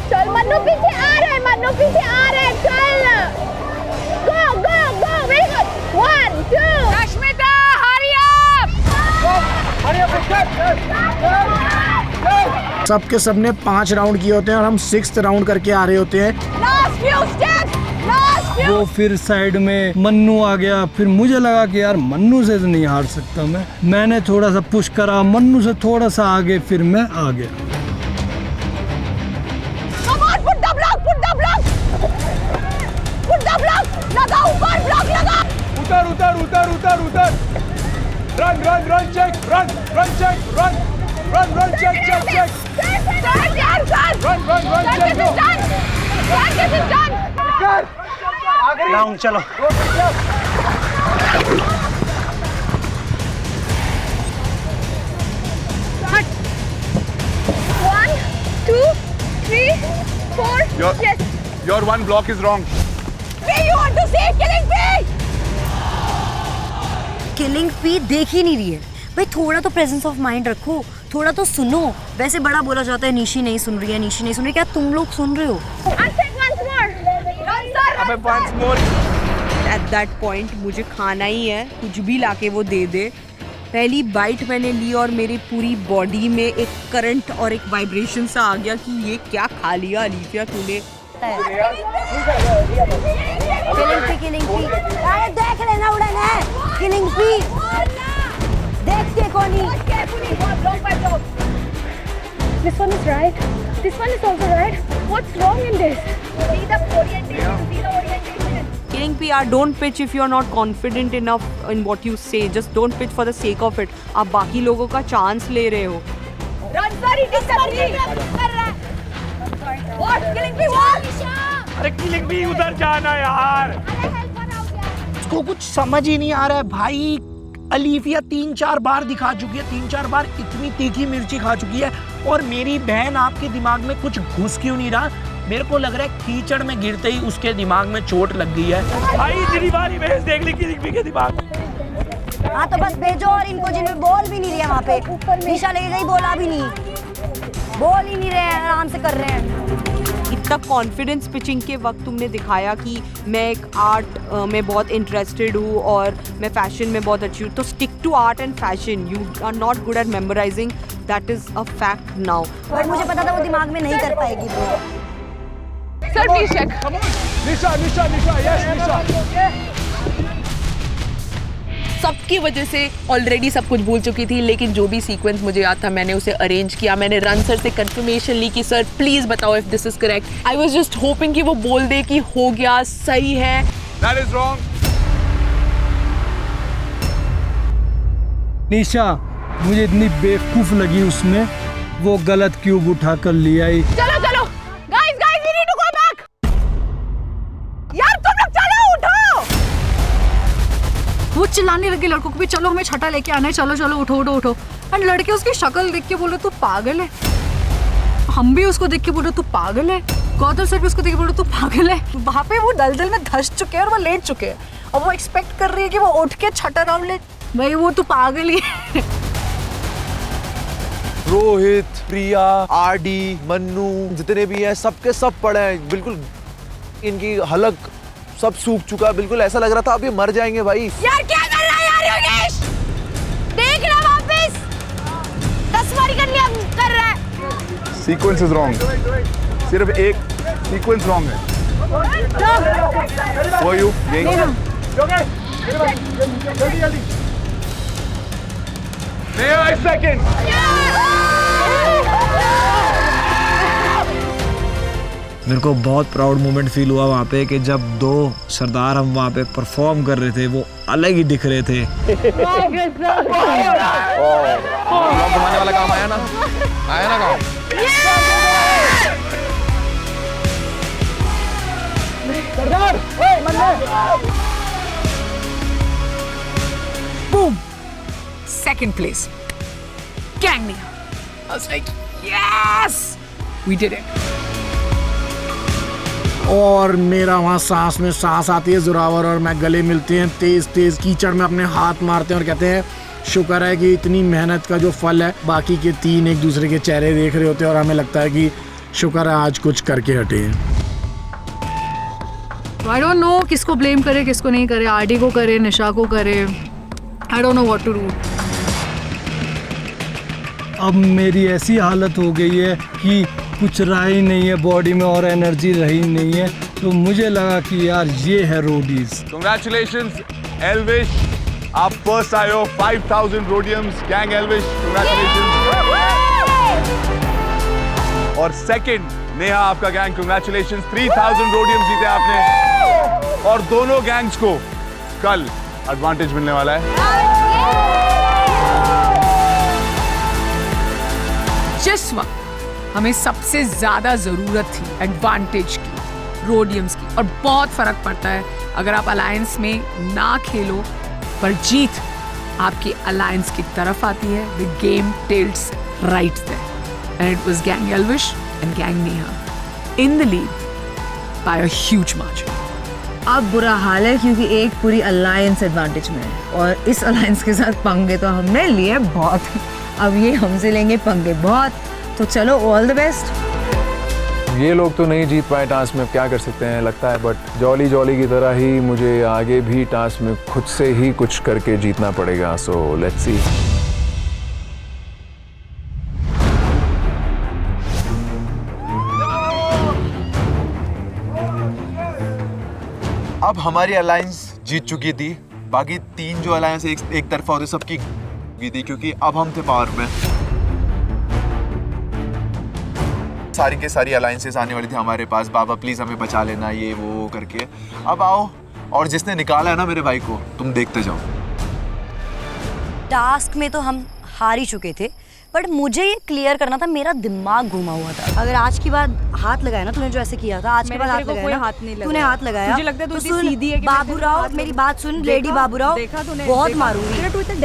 चल मन्नू पीछे आ रहा है, मन्नू पीछे आ रहा है, चल go go go, very good. 1 2 Rashmita hurry up. सबके सबने 5 राउंड किए होते हैं और हम 6th राउंड करके आ रहे होते हैं। Last few steps, last few. वो फिर साइड में मन्नू आ गया। फिर मुझे लगा कि यार मन्नू से तो नहीं हार सकता मैंने थोड़ा सा पुश करा, मन्नू से थोड़ा सा आगे, फिर मैं आ गया। Put the block, put the block, put the block, लगा ऊपर ब्लॉक लगा। उतर उतर उतर उतर उतर, run run run check, run run check, run run run check check check, sir यार sir, run run run check, this is done, sir this is done। Round चलो। 1 2 3 4, yes. Your one block is wrong. Where you want to say killing Pea? Killing P देख ही नहीं रही है भाई। थोड़ा तो प्रेजेंस ऑफ माइंड रखो, थोड़ा तो सुनो। वैसे बड़ा बोला जाता है निशी नहीं सुन रही है, निशी नहीं सुन रही। क्या तुम लोग सुन रहे हो? अबे once more. At that point मुझे खाना ही है, कुछ भी लाके वो दे दे। पहली बाइट मैंने ली और मेरी पूरी बॉडी में एक करंट और एक वाइब्रेशन सा आ गया कि ये क्या खा लिया अलीफिया तूने। किलिंग पी अरे देख लेना उड़न है। किलिंग पी देख के कोनी। This one is right. This one is also right. What's wrong in this? See the orientation. See the orientation. Killing PR, don't pitch if you are not confident enough in what you say. Just don't pitch for the sake of it. आप बाकी लोगों का चांस ले रहे हो। Run sorry, कर रहा है। What? Killing me what? अरे किलिंग भी उधर जाना यार। उसको कुछ समझ ही नहीं आ रहा है भाई। अलीफिया 3-4 बार दिखा चुकी है, 3-4 बार इतनी तीखी मिर्ची खा चुकी है। और मेरी बहन आपके दिमाग में कुछ घुस क्यों नहीं रहा? मेरे को लग रहा है कीचड़ में गिरते ही उसके दिमाग में चोट लग गई है। भाई इतनी बारी भेज देख ली किलिंग भी के दिमाग। हाँ तो बस भेजो। और इनको जिनमें बॉल भी नहीं रही है वहाँ पे, निशा लेके गई, बोला भी नहीं, बोल ही नहीं रहे हैं, आराम से कर रहे हैं। इतना कॉन्फिडेंस पिचिंग के वक्त तुमने दिखाया कि मैं एक आर्ट में बहुत इंटरेस्टेड हूँ और मैं फैशन में बहुत अच्छी हूँ। तो stick to art and fashion. You are not good at memorising, that is a fact now. But मुझे पता था वो दिमाग में नहीं कर पाएगी। Sir please check. Nisha Nisha Nisha, yes Nisha. सबकी वजह से ऑलरेडी सब कुछ भूल चुकी थी, लेकिन जो भी सीक्वेंस मुझे याद था मैंने उसे अरेंज किया। मैंने रन सर से कंफर्मेशन ली कि सर प्लीज बताओ if this is correct. I was just hoping कि वो बोल दे कि हो गया, सही है। That is wrong. निशा मुझे इतनी बेवकूफ लगी उसमें, वो गलत क्यूब उठा कर ले आई। चलो चलो guys guys we need to go back. वो चिल्लाने लगे लड़कों को भी, चलो हमें छठा लेके आना है, चलो चलो उठो उठो उठो। एंड लड़के उसकी शक्ल देख के बोले तू पागल है। हम भी उसको देख के बोले तू पागल है। गौतम सर भी उसको देख के बोले तू पागल है। वहाँ पे वो दलदल में धंस चुके हैं और वो लेट चुके हैं और वो एक्सपेक्ट कर रही है कि वो उठ के छठा राउंड ले। भाई वो तो पागल ही है। रोहित, प्रिया, आरडी, मन्नू जितने भी हैं सबके सब पड़े हैं, बिल्कुल इनकी हलक सब सूख चुका है, बिल्कुल ऐसा लग रहा था अब ये मर जाएंगे भाई। यार क्या कर रहा है यार योगेश? देख ना वापस 10 बारी कर लिया, कर रहा है। सीक्वेंस इज रॉन्ग, सिर्फ एक सीक्वेंस रॉन्ग है। वो यू एक सेकंड। मेरे को बहुत प्राउड मोमेंट फील हुआ वहाँ पे कि जब 2 सरदार हम वहाँ पे परफॉर्म कर रहे थे, वो अलग ही दिख रहे थे। घुमाने वाला काम आया ना काम। Boom! Second place. Gang Neha. I was like, yes! We did it. और मेरा वहाँ सांस में सांस आती है, जोरावर और मैं गले मिलते हैं, तेज तेज कीचड़ में अपने हाथ मारते हैं और कहते हैं शुक्र है कि इतनी मेहनत का जो फल है। बाकी के 3 एक दूसरे के चेहरे देख रहे होते हैं और हमें लगता है कि शुक्र है आज कुछ करके हटे हैं। आई डोंट नो किसको ब्लेम करे किसको नहीं करे, आरडी को करे, निशा को करे, I don't know what to do. अब मेरी ऐसी हालत हो गई है कि कुछ रहा ही नहीं है बॉडी में और एनर्जी रही नहीं है, तो मुझे लगा कि यार ये है रोडीज। Congratulations, Elvish, आप फर्स्ट आए हो 5000 रोडियम्स। Gang Elvish, congratulations। और सेकंड नेहा, आपका गैंग, congratulations, 3000 रोडियम्स जीते आपने। और दोनों गैंग्स को कल एडवांटेज मिलने वाला है। जिस वक्त हमें सबसे ज्यादा जरूरत थी एडवांटेज की, रोडियम्स की, और बहुत फर्क पड़ता है अगर आप अलायंस में ना खेलो पर जीत आपकी अलायंस की तरफ आती है। The game tilts right there and it was gang Elvish and gang Neha in the lead by a huge margin. अब बुरा हाल है क्योंकि एक पूरी अलायंस एडवांटेज में है और इस अलायंस के साथ पंगे तो हमने लिए बहुत, अब ये हमसे लेंगे पंगे बहुत। तो चलो ऑल द बेस्ट। ये लोग तो नहीं जीत पाए टास्क में, क्या कर सकते हैं लगता है, बट जॉली जॉली की तरह ही मुझे आगे भी टास्क में खुद से ही कुछ करके जीतना पड़ेगा। So let's see. अब हमारी अलायंस जीत चुकी थी, बाकी 3 जो अलायंस एक तरफा होती सबकी थी, क्योंकि अब हम थे पावर में। सारी के सारी अलायंसेस आने वाली थी हमारे पास, बाबा प्लीज हमें बचा लेना, ये वो करके। अब आओ, और जिसने निकाला है ना मेरे भाई को, तुम देखते जाओ। टास्क में तो हम हार ही चुके थे, बट मुझे ये क्लियर करना था, मेरा दिमाग घुमा हुआ था। अगर आज की बात हाथ लगाया ना तूने, जो ऐसे किया था आज के बाद हाथ लगाया ना, तूने हाथ लगाया, मुझे लगता है तो तू सुन सीधी है कि बाबूराव, मेरी बात सुन, लेडी बाबूराव, बहुत मारूंगी,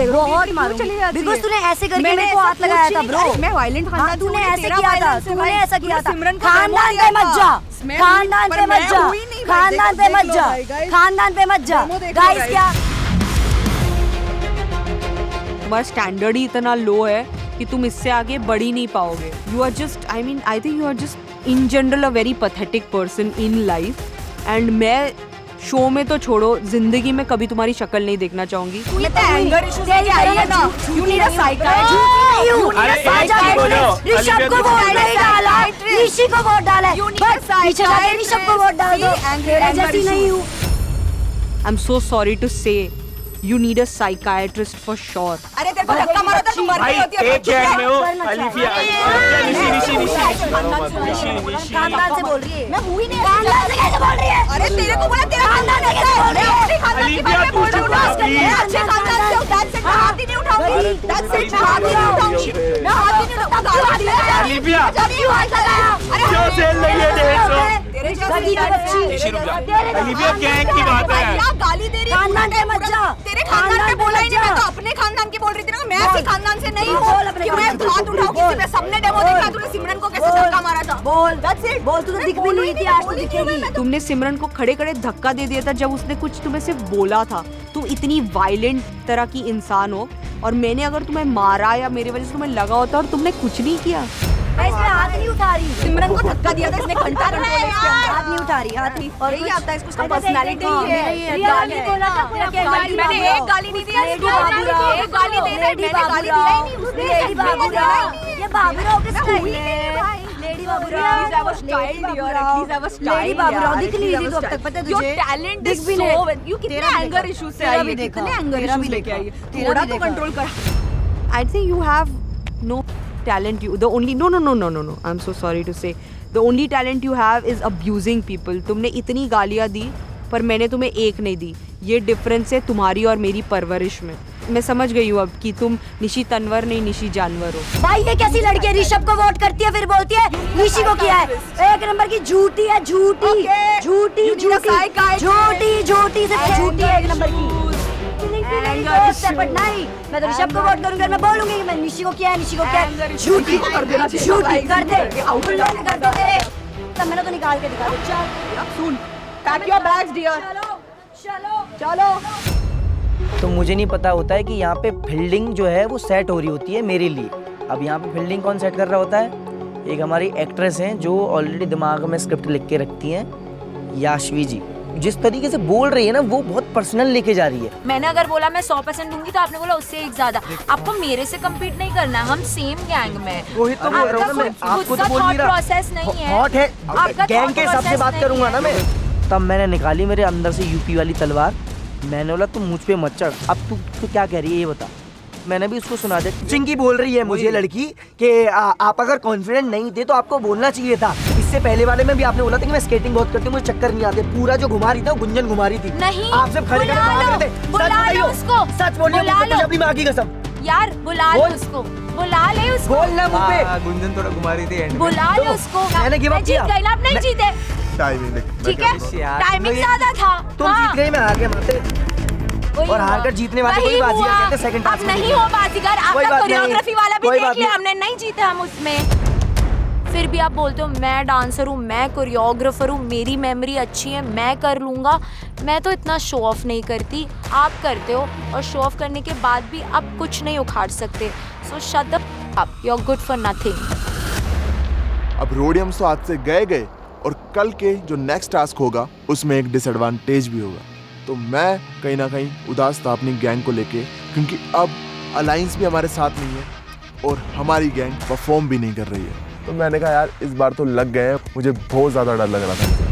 बहुत मारूंगी, बिकॉज तूने ऐसे करके मेरे को हाथ लगाया था ब्रो। मैं वायलेंट हाँ, तूने ऐसे किया था, तूने ऐसा किया था। खानदान पे मत जा, खानदान पे मत जा, खानदान पे मत जा, खानदान पे मत जा। गाइस क्या तुम्हारा स्टैंडर्ड ही इतना लो है कि तुम इससे आगे बढ़ ही नहीं पाओगे। You are just, I mean I think you are just in general a very pathetic person in life. And मैं शो में तो छोड़ो, जिंदगी में कभी तुम्हारी शक्ल नहीं देखना चाहूंगी। ऋषभ को वोट नहीं डाला, ऋषि को वोट डाला है, पीछे जाके ऋषभ को वोट डाल दो, तेरे जैसी नहीं हूँ। I am so sorry to say, you need a psychiatrist for sure. अरे तेरे को धक्का मारा था, तू मर गई होती है। एक गैंग में हो अलीफिया, निशी खानदान से बोल रही है। मैं हूँ ही नहीं। खानदान से कैसे बोल रही है? अरे तेरे को बोला, तेरा खानदान से कैसे बोल रही है? अच्छे खानदान के बारे में बोल रही है। अच्छे खानदान से हूँ, दैट्स इट, मैं हाथ ही नहीं उठाऊंगी, दैट्स इट, मैं हाथ ही नहीं उठाऊंगी, मैं हाथ ही नहीं उठाऊंगी। अलीफिया जब क्यों हाथ लगाया? अरे क्यों सेल नहीं है 150? गधी का बच्ची। अलीविया गैंग की बात है। क्या गाली दे रही है? खानदान के मत जा। तेरे खानदान पे बोला ही नहीं, मैं तो अपने खानदान की बोल रही थी ना। मैं ऐसे खानदान से नहीं हूँ कि मैं हाथ उठाऊं किसी पे। सबने डेमो देखा, तूने सिमरन को कैसे धक्का मारा था। बोल, that's it। बोल, तू तो दिख भी नहीं थी, आज तो दिखेगी। तुमने सिमरन को खड़े खड़े धक्का दे दिया था जब उसने कुछ तुम्हें सिर्फ बोला था। तुम इतनी वायलेंट तरह की इंसान हो, और मैंने अगर तुम्हें मारा या मेरे वजह से तुम्हें लगा होता और तुमने कुछ नहीं किया। मैं इसमें हाथ नहीं उठा रही। सिमरन को धक्का दिया था इसने, घंटा कंट्रोल है, हाथ नहीं उठा रही, हाथ नहीं। और यही आता है इसको, उसका पर्सनालिटी है। गाली बोला था, मैंने एक गाली नहीं दिया, एक गाली दे रहा है, मैंने गाली दिया ही नहीं। उसने लेडी बाबूराव, ये बाबूराव किसका है? Lady Baburao, at least I was styled here, at least I was styled. Lady Baburao दिख नहीं रही तो अब तक, पता है तुझे? Your talent is so, you कितने एंगर इश्यूज से आई है, कितने एंगर इश्यूज लेके आई है। थोड़ा तो कंट्रोल कर। आई think you have no talent. You the only no I'm so sorry to say, the only talent you have is abusing people. तुमने इतनी गालियाँ दी पर मैंने तुम्हें एक नहीं दी। ये डिफरेंस है तुम्हारी और मेरी परवरिश में। मैं समझ गई हूँ अब कि तुम निशी तनवर नहीं निशी जानवर हो। भाई ये कैसी लड़की है? ऋषभ को वोट करती है फिर बोलती है निशी को किया है। एक नंबर की झूठी है, झूठी झूठी झूठी झूठी झूठी से झूठी है, एक नंबर की। नहीं, मैं तो ऋषभ को वोट करूंगी और मैं बोलूंगी कि मैं निशी को किया है, निशी को किया है। झूठी कर दे, झूठी कर दे, कर दे तेरे। तब मैंने तो निकाल के दिखा दे। चल सुन, पैक योर बैग्स डियर, चलो चलो। तो मुझे नहीं पता होता है कि यहाँ पे फील्डिंग जो है वो सेट हो रही होती है मेरे लिए। अब यहाँ पे फील्डिंग कौन सेट कर रहा होता है? एक हमारी एक्ट्रेस हैं जो ऑलरेडी दिमाग में स्क्रिप्ट लिख के रखती हैं, याशवी जी। जिस तरीके से बोल रही है ना वो बहुत पर्सनल लेके जा रही है। मैंने अगर बोला मैं 100% दूंगी तो आपने बोला उससे एक ज्यादा। आपको मेरे से कम्पीट नहीं करना है, हम सेम गैंग में। वही तो बोल रहा हूँ मैं, आपको तो बोल नहीं रहा। प्रोसेस नहीं है, हॉट है, गैंग के हिसाब से बात करूंगा ना मैं। तब मैंने निकाली मेरे अंदर से यूपी वाली तलवार। मैंने बोला तुम मुझ पे मत चढ़। अब तू क्या कह रही है ये बता। मैंने भी उसको सुना दिया। चिंकी बोल रही है मुझे लड़की कि आप अगर कॉन्फिडेंट नहीं थे तो आपको बोलना चाहिए था। इससे पहले वाले में भी आपने बोला था कि मैं स्केटिंग बहुत करती हूँ, मुझे चक्कर नहीं आते। पूरा जो घुमा रही था वो गुंजन घुमा रही थी। नहीं, आप सब खड़े खड़े भाग रहे थे। बुला लो उसको, सच बोलिए अपनी माँ की कसम। यार बुला लो उसको, बुला ले उसको। बोलना मुंह पे। गुंजन थोड़ा घुमा रही थी। बुला लो उसको। मैंने गिव अप किया। जीत गई ना, आप नहीं जीते। टाइमिंग ठीक है, टाइमिंग ज्यादा था। तुम जीत गई, मैं हार गया माते। और हारकर जीतने वाले कोई बाजीगर कहते हैं सेकंड टास्क। अब नहीं हो बाजीगर, आपका कोरियोग्राफी वाला भी देख लिया हमने, नहीं जीते हम उसमें। फिर भी आप बोलते हो मैं डांसर हूँ, मैं कोरियोग्राफर हूँ, मेरी मेमोरी अच्छी है, मैं कर लूँगा। मैं तो इतना शो ऑफ नहीं करती, आप करते हो। और शो ऑफ करने के बाद भी आप कुछ नहीं उखाड़ सकते। So shut up, you are good for nothing. अब रोडियम्स तो आज से गए और कल के जो नेक्स्ट टास्क होगा उसमें एक डिसएडवांटेज भी होगा। तो मैं कहीं ना कहीं उदास था अपनी गैंग को लेके, क्योंकि अब अलायंस भी हमारे साथ नहीं है और हमारी गैंग परफॉर्म भी नहीं कर रही है। तो मैंने कहा यार इस बार तो लग गए हैं, मुझे बहुत ज़्यादा डर लग रहा था।